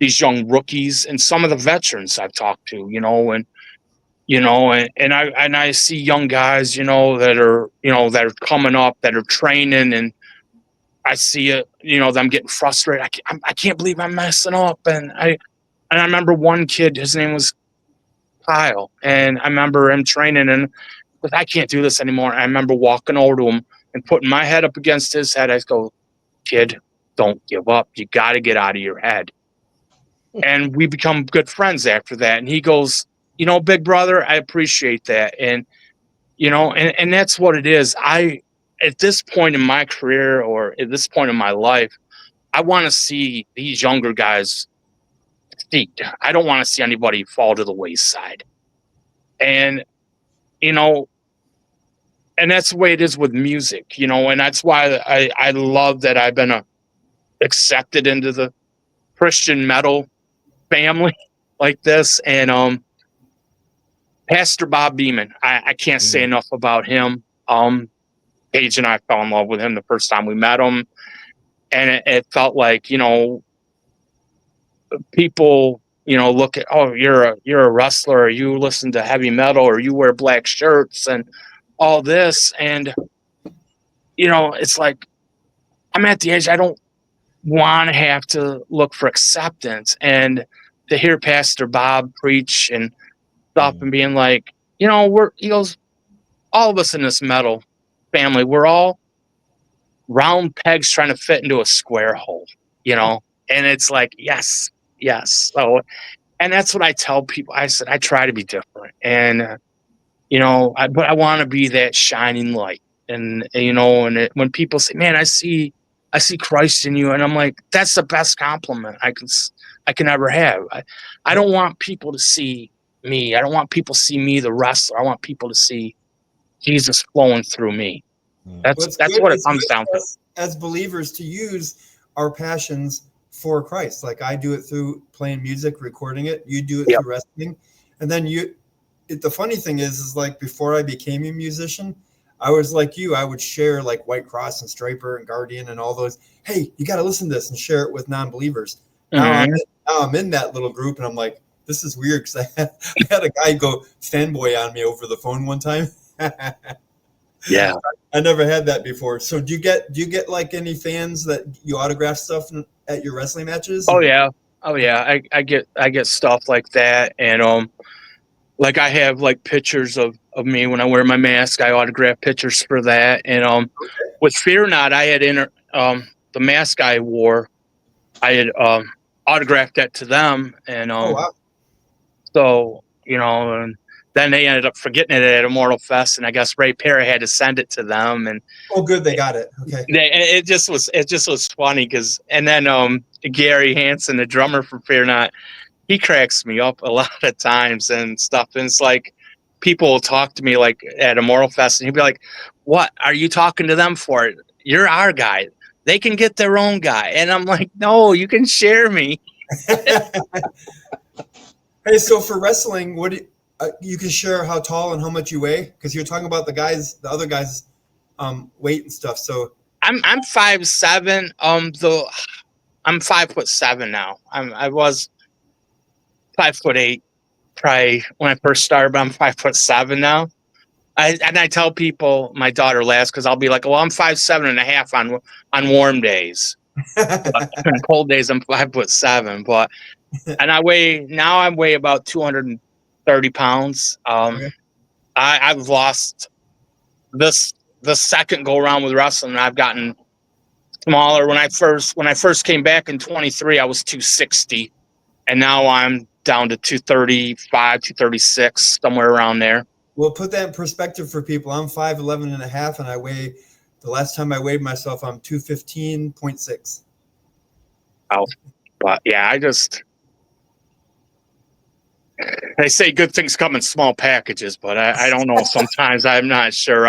Speaker 2: young rookies and some of the veterans I've talked to, and I see young guys, that are coming up, that are training, and I see it, them getting frustrated. I can't believe I'm messing up, and I remember one kid, his name was Kyle, and I remember him training, and I can't do this anymore. I remember walking over to him and putting my head up against his head. I go, kid, don't give up. You got to get out of your head. And we become good friends after that. And he goes, big brother, I appreciate that. And, and that's what it is. At this point in my career, or at this point in my life, I want to see these younger guys succeed. I don't want to see anybody fall to the wayside. And, and that's the way it is with music, and that's why I love that I've been accepted into the Christian metal family like this. And Pastor Bob Beeman, I can't say enough about him. Paige and I fell in love with him the first time we met him, and it felt like, people, look at, oh, you're a wrestler, or you listen to heavy metal, or you wear black shirts and all this. And it's like, I'm at the age, I don't want to have to look for acceptance. And to hear Pastor Bob preach and stuff and being like, he goes, all of us in this metal family, we're all round pegs trying to fit into a square hole, and it's like, yes. So, and that's what I tell people. I said, I try to be different, and, but I want to be that shining light. And, when people say, man, I see Christ in you. And I'm like, that's the best compliment I can ever have. I don't want people to see me. I don't want people to see me, the wrestler. I want people to see Jesus flowing through me. That's what it comes down to.
Speaker 3: As believers, to use our passions for Christ. Like I do it through playing music, recording it. You do it through wrestling. And then the funny thing is like before I became a musician, I was like you. I would share like White Cross and Striper and Guardian and all those. Hey, you got to listen to this and share it with non-believers. Now I'm in that little group, and I'm like, this is weird because I had a guy go fanboy on me over the phone one time.
Speaker 2: Yeah,
Speaker 3: I never had that before. So do you get like any fans that you autograph stuff at your wrestling matches?
Speaker 2: Oh yeah. I get stuff like that, and like I have like pictures of me when I wear my mask. I autograph pictures for that, and with Fear Not, I had the mask I wore, I had autographed that to them, and
Speaker 3: oh wow.
Speaker 2: so and then they ended up forgetting it at Immortal Fest, and I guess Ray Perry had to send it to them, and
Speaker 3: oh good, they got it. Okay.
Speaker 2: it just was funny because, and then Gary Hansen, the drummer for Fear Not, he cracks me up a lot of times and stuff. And it's like people will talk to me like at Immortal Fest, and he'll be like, "What are you talking to them for? You're our guy. They can get their own guy." And I'm like, "No, you can share me."
Speaker 3: Hey, so for wrestling, what you can share how tall and how much you weigh, because you're talking about the other guys' weight and stuff. So
Speaker 2: I'm 5'7". I'm 5'7" now. I was 5'8" probably when I first started, but I'm 5'7" now. I tell people, my daughter laughs because I'll be like, well, I'm 5'7.5" on warm days. But on cold days, I'm 5'7". But and I weigh about 230 pounds.
Speaker 3: okay.
Speaker 2: I've lost the second go around with wrestling. I've gotten smaller. When I first came back in 23, I was 260, and now I'm down to 235, 236, somewhere around there.
Speaker 3: Well, put that in perspective for people. I'm 5'11.5", and I weigh. The last time I weighed myself, I'm 215.6.
Speaker 2: Oh, but yeah, they say good things come in small packages, but I don't know. Sometimes I'm not sure.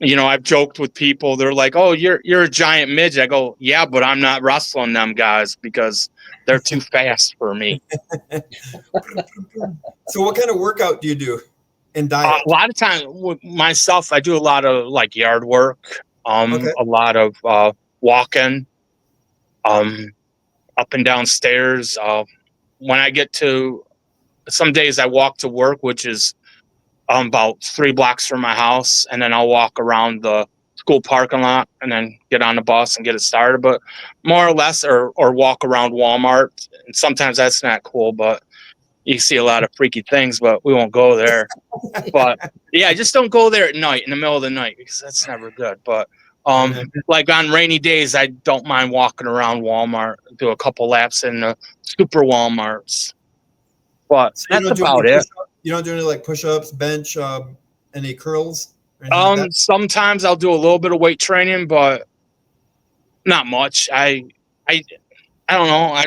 Speaker 2: I've joked with people. They're like, "Oh, you're a giant midget." I go, "Yeah, but I'm not wrestling them guys because they're too fast for me."
Speaker 3: So what kind of workout do you do and diet?
Speaker 2: A lot of times with myself, I do a lot of like yard work,
Speaker 3: Okay.
Speaker 2: a lot of walking, up and down stairs. When I get to some days, I walk to work, which is about 3 blocks from my house, and then I'll walk around the school parking lot and then get on the bus and get it started. But more or less, or walk around Walmart. And sometimes that's not cool, but you see a lot of freaky things, but we won't go there. But yeah, just don't go there at night in the middle of the night because that's never good. But like on rainy days, I don't mind walking around Walmart, do a couple laps in the super Walmarts. But
Speaker 3: So
Speaker 2: that's about it.
Speaker 3: You don't do any like push-ups, bench, any curls? Or anything like that?
Speaker 2: Sometimes I'll do a little bit of weight training, but not much. I don't know.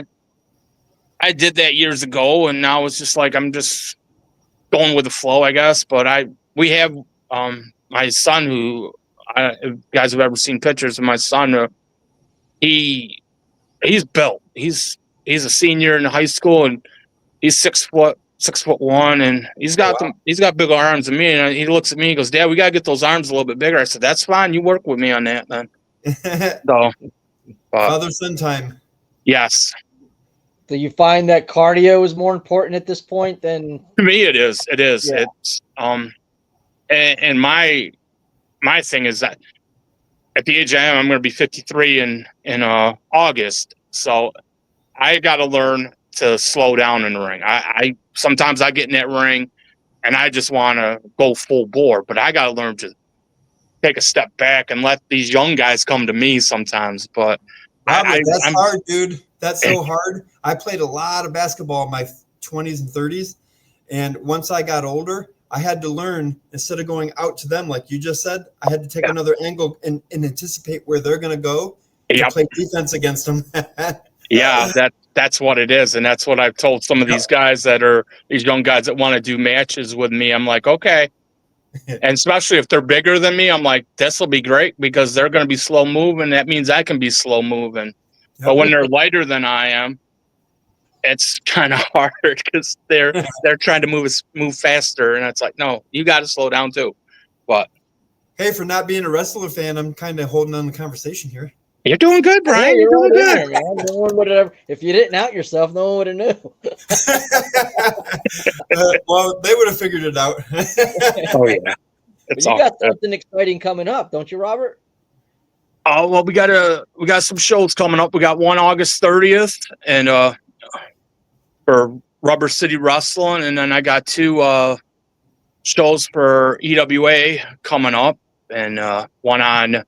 Speaker 2: I did that years ago, and now it's just like I'm just going with the flow, I guess. But we have my son, who if you guys have ever seen pictures of my son, he's built. He's a senior in high school, and he's 6'1", and he's got bigger arms than me. And he looks at me, he goes, "Dad, we gotta get those arms a little bit bigger." I said, "That's fine. You work with me on that, then." So,
Speaker 3: Father-son time.
Speaker 2: yes,
Speaker 1: So you find that cardio is more important at this point than
Speaker 2: to me it is. It is.
Speaker 1: Yeah.
Speaker 2: It's and my thing is that at the age I am, I'm going to be 53 in August. So I got to learn to slow down in the ring. I sometimes I get in that ring and I just want to go full bore, but I got to learn to take a step back and let these young guys come to me sometimes. But
Speaker 3: Robert, that's
Speaker 2: I'm
Speaker 3: hard, dude. That's so hard. I played a lot of basketball in my 20s and 30s. And once I got older, I had to learn, instead of going out to them, like you just said, I had to take another angle and anticipate where they're going to go to play defense against them.
Speaker 2: Yeah, that's what it is. And that's what I've told some of these guys that are these young guys that want to do matches with me. I'm like, okay. And especially if they're bigger than me, I'm like, this will be great because they're going to be slow moving. That means I can be slow moving. But when they're lighter than I am, it's kind of hard because they're trying to move faster, and it's like, no, you got to slow down too. But
Speaker 3: hey, for not being a wrestler fan, I'm kind of holding on the conveation here.
Speaker 2: You're doing good, Brian.
Speaker 1: Yeah,
Speaker 2: you're doing good,
Speaker 1: there, man. No one would have. If you didn't out yourself, no one would have knew.
Speaker 3: Well, they would have figured it out.
Speaker 2: Oh yeah,
Speaker 1: But you got something exciting coming up, don't you, Robert?
Speaker 2: Oh well, we got some shows coming up. We got one August 30th, and for Rubber City Wrestling, and then I got 2 shows for EWA coming up, and one on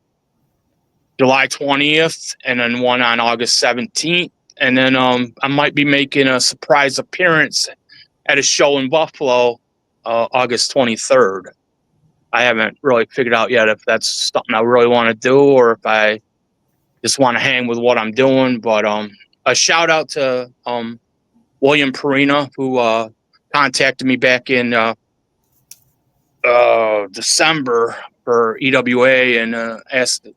Speaker 2: July 20th, and then one on August 17th, and then I might be making a surprise appearance at a show in Buffalo, August 23rd. I haven't really figured out yet if that's something I really want to do or if I just want to hang with what I'm doing. But a shout out to William Perina, who contacted me back in December for EWA and asked.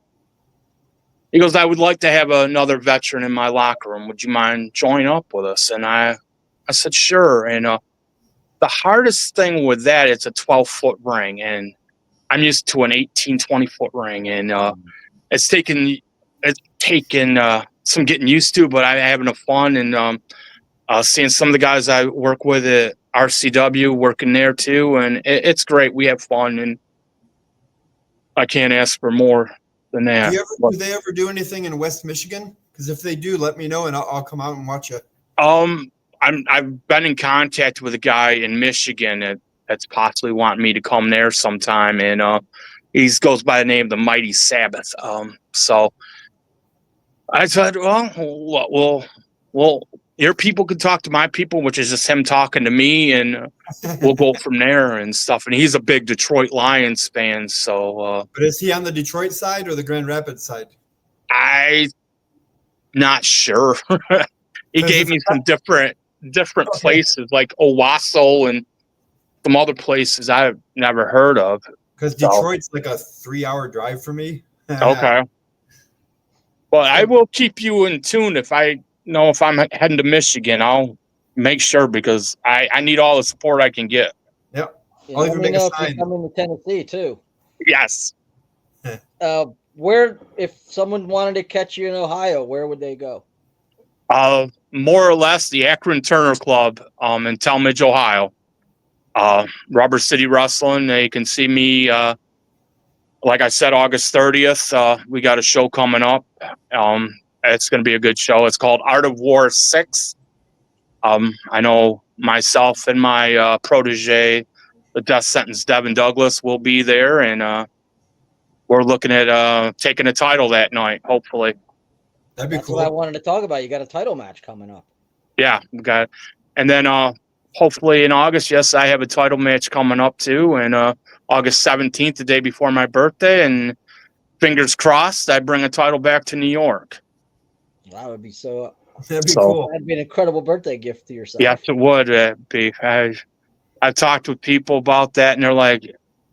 Speaker 2: He goes, "I would like to have another veteran in my locker room. Would you mind joining up with us?" And I said, sure. And the hardest thing with that, it's a 12-foot ring, and I'm used to an 18, 20-foot ring, and it's taken some getting used to, but I'm having a fun, and seeing some of the guys I work with at RCW working there too, and it's great. We have fun, and I can't ask for more than that.
Speaker 3: Do they ever do anything in West Michigan? Because if they do, let me know, and I'll come out and watch it.
Speaker 2: I've been in contact with a guy in Michigan that's possibly wanting me to come there sometime, and he goes by the name of the Mighty Sabbath. So I said, well, your people could talk to my people, which is just him talking to me, and we'll go from there and stuff. And he's a big Detroit Lions fan, so.
Speaker 3: But is he on the Detroit side or the Grand Rapids side?
Speaker 2: I'm not sure. He gave me some different places like Owasso and some other places I've never heard of.
Speaker 3: Because Detroit's like a 3-hour drive for me.
Speaker 2: Okay. Well, I will keep you in tune if I know if I'm heading to Michigan. I'll make sure because I need all the support I can get.
Speaker 3: Yep.
Speaker 1: Yeah,
Speaker 3: I'll
Speaker 1: let
Speaker 3: even
Speaker 1: me
Speaker 3: make a
Speaker 1: know if
Speaker 3: sign.
Speaker 1: you come into Tennessee too.
Speaker 2: Yes.
Speaker 1: Where, if someone wanted to catch you in Ohio, where would they go?
Speaker 2: More or less the Akron Turner Club in Talmadge, Ohio. Rubber City Wrestling. They can see me, like I said, August 30th. We got a show coming up. It's going to be a good show. It's called Art of War 6. I know myself and my protege, the Death Sentence Devin Douglas, will be there, and we're looking at taking a title that night, hopefully.
Speaker 3: That'd be
Speaker 1: That's
Speaker 3: cool.
Speaker 1: what I wanted to talk about. You got a title match coming up.
Speaker 2: Yeah, we got it. And then hopefully in August, yes, I have a title match coming up too, and August 17th, the day before my birthday, and fingers crossed, I bring a title back to New York.
Speaker 1: That would be so.
Speaker 3: That'd be cool.
Speaker 1: That'd be an incredible birthday gift to yourself.
Speaker 2: Yes, it would be. I've talked with people about that, and they're like,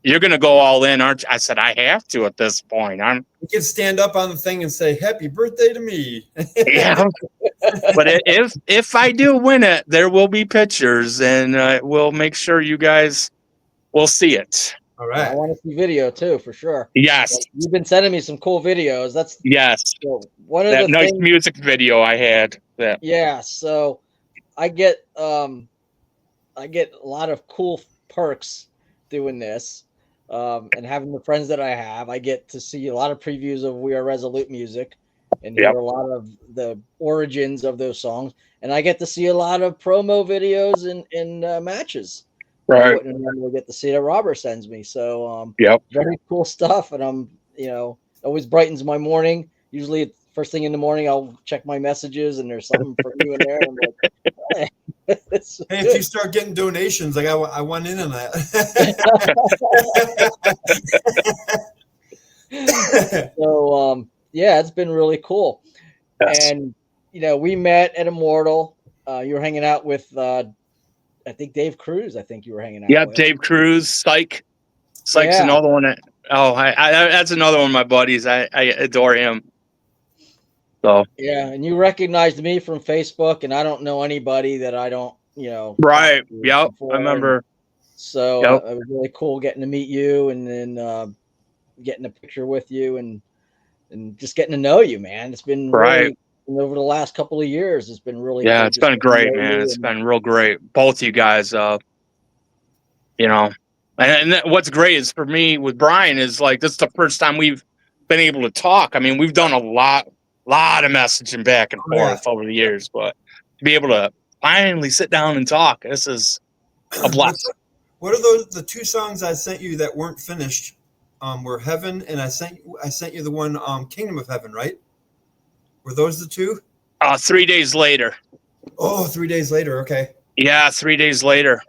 Speaker 2: "You're going to go all in, aren't you?" I said, "I have to at this point.
Speaker 3: You can stand up on the thing and say, "Happy birthday to me."
Speaker 2: Yeah." But if I do win it, there will be pictures, and we'll make sure you guys will see it.
Speaker 3: All right.
Speaker 1: I want to see video too, for sure.
Speaker 2: Yes.
Speaker 1: You've been sending me some cool videos. That's one of
Speaker 2: that
Speaker 1: the
Speaker 2: nice
Speaker 1: things,
Speaker 2: music video I had. That.
Speaker 1: Yeah. So I get a lot of cool perks doing this, and having the friends that I have. I get to see a lot of previews of We Are Resolute music, and hear a lot of the origins of those songs, and I get to see a lot of promo videos and matches.
Speaker 2: Right.
Speaker 1: I wouldn't normally get to see that Robert sends me. So very cool stuff, and I'm always brightens my morning. Usually first thing in the morning, I'll check my messages, and there's something for you in there. And I'm like, hey,
Speaker 3: if you start getting donations, like I want in on that.
Speaker 1: So yeah, it's been really cool. Yes. And we met at Immortal. You were hanging out with I think Dave Cruz. I think you were hanging out.
Speaker 2: Yeah,
Speaker 1: with.
Speaker 2: Dave Cruz. Psych's another one. That's another one of my buddies. I adore him. So
Speaker 1: yeah, and you recognized me from Facebook, and I don't know anybody that I don't
Speaker 2: Right. Yep. I remember.
Speaker 1: So it was really cool getting to meet you, and then getting a picture with you, and just getting to know you, man. It's been really, over the last couple of years. It's been really
Speaker 2: cool. It's been great, man. It's been real great. Both you guys, and what's great is for me with Bryan is like this is the first time we've been able to talk. I mean, we've done a lot of messaging back and forth over the years, but to be able to finally sit down and talk, this is a blessing.
Speaker 3: What are the two songs I sent you that weren't finished? Were Heaven, and I sent you the one Kingdom of Heaven, right? Were those the two?
Speaker 2: 3 days later.
Speaker 3: Oh, 3 days later. Okay.
Speaker 2: Yeah, 3 days later.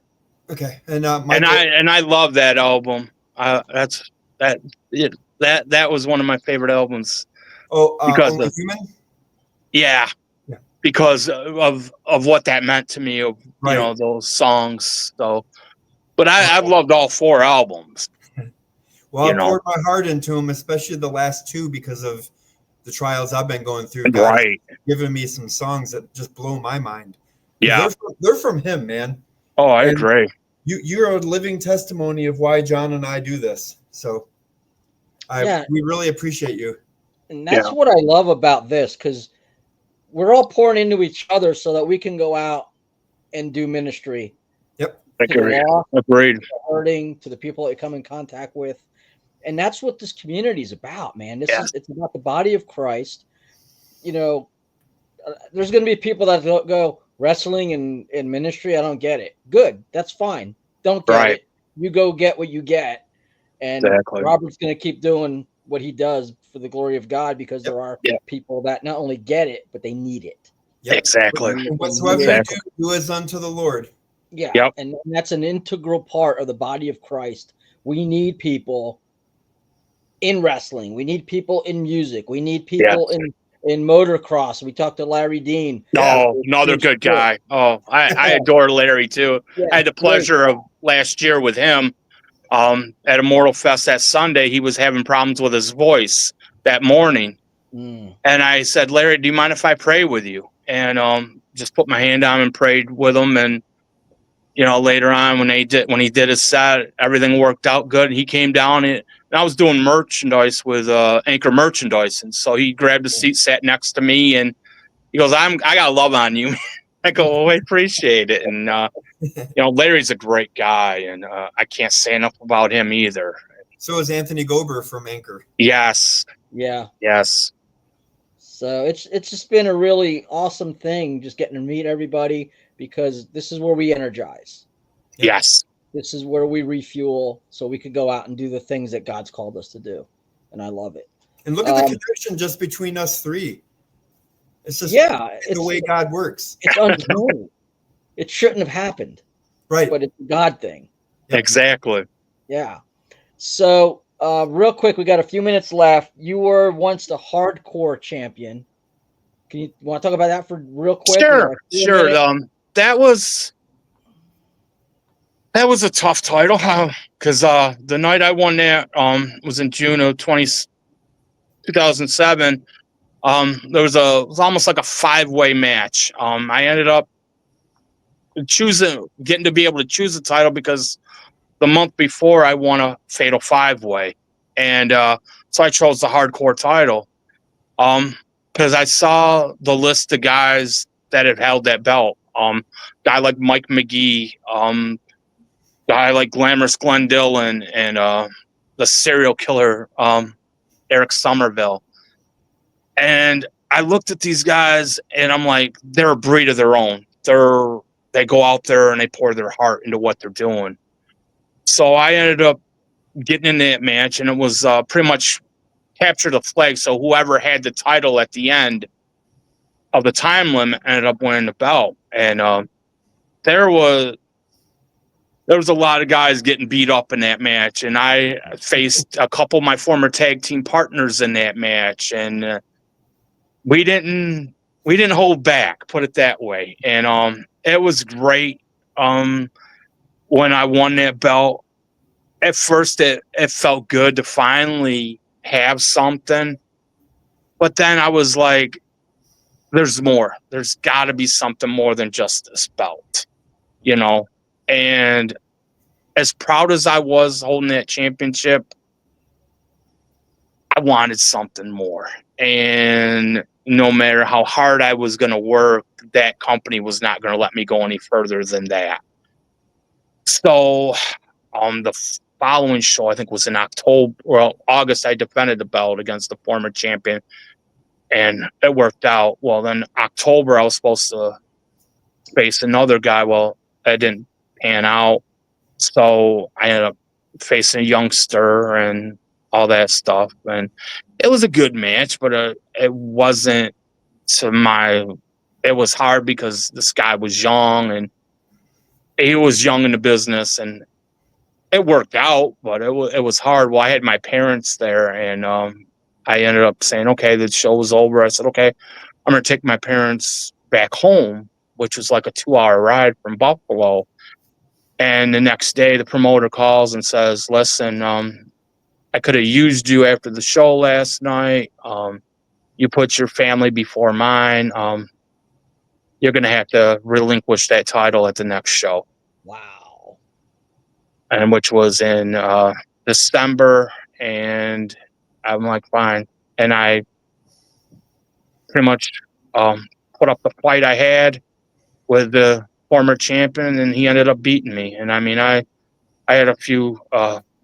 Speaker 3: Okay, and
Speaker 2: I love that album. That was one of my favorite albums.
Speaker 3: Oh,
Speaker 2: because
Speaker 3: Only Human.
Speaker 2: Yeah, because of what that meant to me. Of those songs. So, but I've loved all 4 albums.
Speaker 3: Well, I poured my heart into them, especially the last 2, because of the trials I've been going through. God giving me some songs that just blow my mind.
Speaker 2: Yeah,
Speaker 3: they're from Him, man.
Speaker 2: Oh, I agree.
Speaker 3: You're a living testimony of why John and I do this. So, we really appreciate you.
Speaker 1: And that's what I love about this, because we're all pouring into each other so that we can go out and do ministry.
Speaker 3: Yep.
Speaker 2: Agreed.
Speaker 1: To the hurting, to the people that you come in contact with. And that's what this community is about, man. It's about the body of Christ. There's going to be people that go, wrestling and ministry, I don't get it. Good. That's fine. Don't get it. You go get what you get. And Robert's going to keep doing what he does for the glory of God, because there are people that not only get it, but they need it.
Speaker 3: Yep.
Speaker 2: Exactly.
Speaker 3: Whatsoever you do is unto the Lord.
Speaker 1: Yeah. Yep. And that's an integral part of the body of Christ. We need people in wrestling. We need people in music. We need people in motocross. We talked to Larry Dean.
Speaker 2: Oh, another good guy. Oh, I adore Larry too. Yeah, I had the pleasure of last year with him. at Immortal Fest that Sunday, he was having problems with his voice that morning. And I said, Larry, do you mind if I pray with you? And just put my hand on him and prayed with him. And later on when he did his set, everything worked out good. He came down and I was doing merchandise with Anchor Merchandise, and so he grabbed a seat, sat next to me, and he goes, I got love on you. I go, well, I appreciate it. And Larry's a great guy, and I can't say enough about him either.
Speaker 3: So is Anthony Gober from Anchor.
Speaker 2: Yes.
Speaker 1: Yeah.
Speaker 2: Yes.
Speaker 1: So it's just been a really awesome thing, just getting to meet everybody, because this is where we energize.
Speaker 2: Yes.
Speaker 1: This is where we refuel so we could go out and do the things that God's called us to do. And I love it.
Speaker 3: And look at the connection just between us three. It's just the way God works.
Speaker 1: It's uncanny. It shouldn't have happened.
Speaker 3: Right.
Speaker 1: But it's a God thing.
Speaker 2: Yep. Exactly.
Speaker 1: Yeah. So real quick, we got a few minutes left. You were once the hardcore champion. You want to talk about that for real quick?
Speaker 2: Sure. That was a tough title because the night I won that was in June of 2007. It was almost like a 5-way match. I ended up getting to be able to choose the title because the month before I won a fatal 5-way, and so I chose the hardcore title because I saw the list of guys that had held that belt. Guy like Mike McGee, guy like Glamorous Glenn Dillon, and the serial killer Eric Somerville. And I looked at these guys and I'm like, they're a breed of their own. They go out there and they pour their heart into what they're doing. So I ended up getting in that match, and it was pretty much capture the flag. So whoever had the title at the end of the time limit ended up winning the belt. And there was a lot of guys getting beat up in that match, and I faced a couple of my former tag team partners in that match, and we didn't hold back, put it that way. And it was great. When I won that belt, at first it felt good to finally have something, but then I was like, there's more. There's got to be something more than just this belt, and as proud as I was holding that championship, I wanted something more. And no matter how hard I was going to work, that company was not going to let me go any further than that. So the following show, I think was in August, I defended the belt against the former champion, and it worked out. Well, then October, I was supposed to face another guy. Well, it didn't pan out. So I ended up facing a youngster and all that stuff. And it was a good match, but it wasn't it was hard because this guy was young, and he was young in the business, and it worked out, but it was hard. Well, I had my parents there, and I ended up saying, okay, the show was over. I said, okay, I'm going to take my parents back home, which was like a 2-hour ride from Buffalo. And the next day, the promoter calls and says, listen, I could have used you after the show last night. You put your family before mine. You're going to have to relinquish that title at the next show.
Speaker 1: Wow.
Speaker 2: And which was in December. And I'm like, fine. And I pretty much put up the fight I had with the former champion, and he ended up beating me. And I mean, I had a few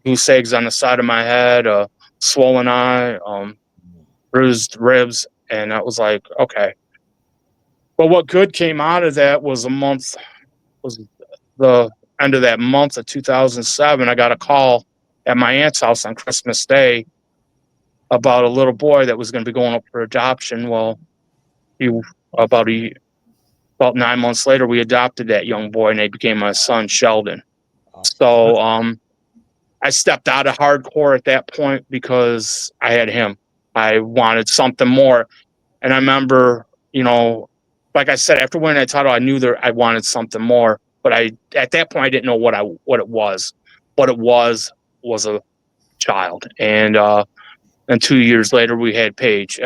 Speaker 2: goose eggs on the side of my head, swollen eye, bruised ribs, and I was like, okay. But what good came out of that was the end of that month of 2007. I got a call at my aunt's house on Christmas Day about a little boy that was going to be going up for adoption. Well, about 9 months later, we adopted that young boy, and he became my son, Sheldon. So I stepped out of hardcore at that point because I had him. I wanted something more. And I remember, like I said, after winning that title, I knew that I wanted something more. But at that point, I didn't know what it was. but it was a child. And 2 years later, we had Paige.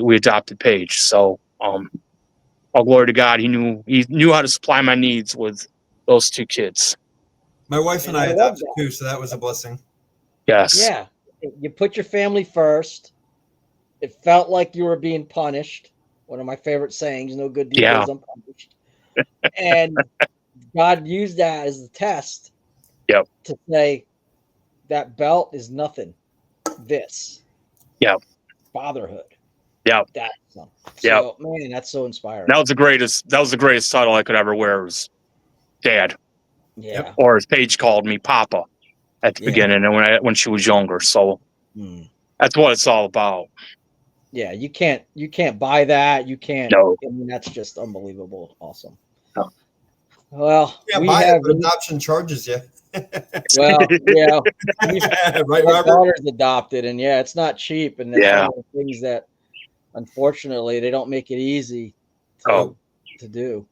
Speaker 2: We adopted Paige. So all glory to God. He knew how to supply my needs with those 2 kids.
Speaker 3: My wife and I
Speaker 1: love
Speaker 3: adopted
Speaker 1: that.
Speaker 3: too, so that was a blessing.
Speaker 2: Yes.
Speaker 1: Yeah. You put your family first. It felt like you were being punished. One of my favorite sayings, no good deed goes unpunished. And God used that as the test
Speaker 2: Yep.
Speaker 1: to say that belt is nothing. This.
Speaker 2: Yep.
Speaker 1: Fatherhood.
Speaker 2: Yep.
Speaker 1: That's something.
Speaker 2: Yep.
Speaker 1: So, man, that's so inspiring.
Speaker 2: That was the greatest title I could ever wear, was Dad.
Speaker 1: Yeah.
Speaker 2: Or as Paige called me, Papa, at the beginning, and when she was younger. So that's what it's all about.
Speaker 1: Yeah, you can't buy that. You can't.
Speaker 2: No.
Speaker 1: I mean, that's just unbelievable. Awesome.
Speaker 2: No.
Speaker 1: Well,
Speaker 3: You can't
Speaker 1: we
Speaker 3: buy
Speaker 1: have
Speaker 3: it, but adoption charges you.
Speaker 1: well, yeah.
Speaker 3: Right,
Speaker 1: My
Speaker 3: Robert?
Speaker 1: daughter's adopted, and yeah, it's not cheap, and it's
Speaker 2: Yeah.
Speaker 1: one of the things that, unfortunately, they don't make it easy to do.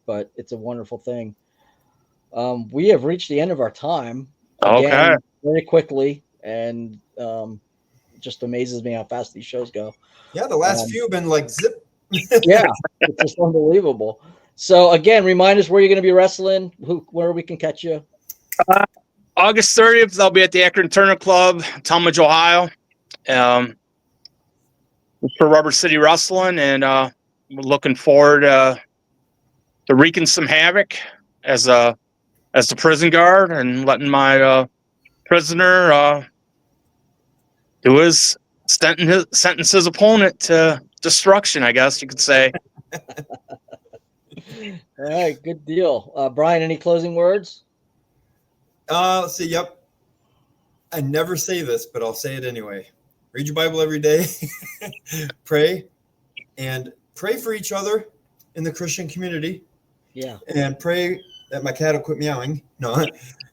Speaker 1: But it's a wonderful thing. We have reached the end of our time again very quickly, and just amazes me how fast these shows go.
Speaker 3: Yeah, the last few have been like zip.
Speaker 1: Yeah, it's just unbelievable. So again, remind us where you're going to be wrestling, where we can catch you.
Speaker 2: August 30th, I'll be at the Akron Turner Club, Talmadge, Ohio, for Rubber City Wrestling, and we're looking forward to wreaking some havoc as the prison guard and letting my prisoner do his sentence his opponent to destruction, I guess you could say.
Speaker 1: All right, good deal. Bryan, any closing words?
Speaker 3: Let's see. Yep. I never say this, but I'll say it anyway. Read your Bible every day. Pray, and pray for each other in the Christian community.
Speaker 1: Yeah.
Speaker 3: And pray that my cat will quit meowing. No.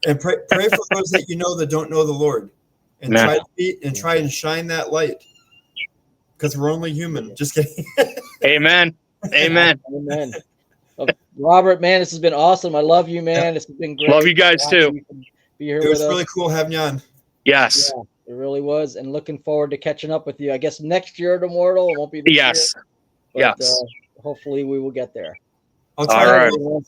Speaker 3: And pray for those that you know that don't know the Lord. And try and shine that light. Because we're only human. Just kidding.
Speaker 2: Amen. Amen.
Speaker 1: Amen. Robert, man, this has been awesome. I love you, man. This has been great.
Speaker 2: Love you guys too.
Speaker 1: Be here
Speaker 3: It was
Speaker 1: with
Speaker 3: really
Speaker 1: us.
Speaker 3: cool having you on.
Speaker 2: Yes.
Speaker 1: Yeah, it really was. And looking forward to catching up with you. I guess next year at Immortal. It won't be this year. But,
Speaker 2: Yes.
Speaker 1: hopefully we will get there.
Speaker 3: I'll try.
Speaker 2: All right.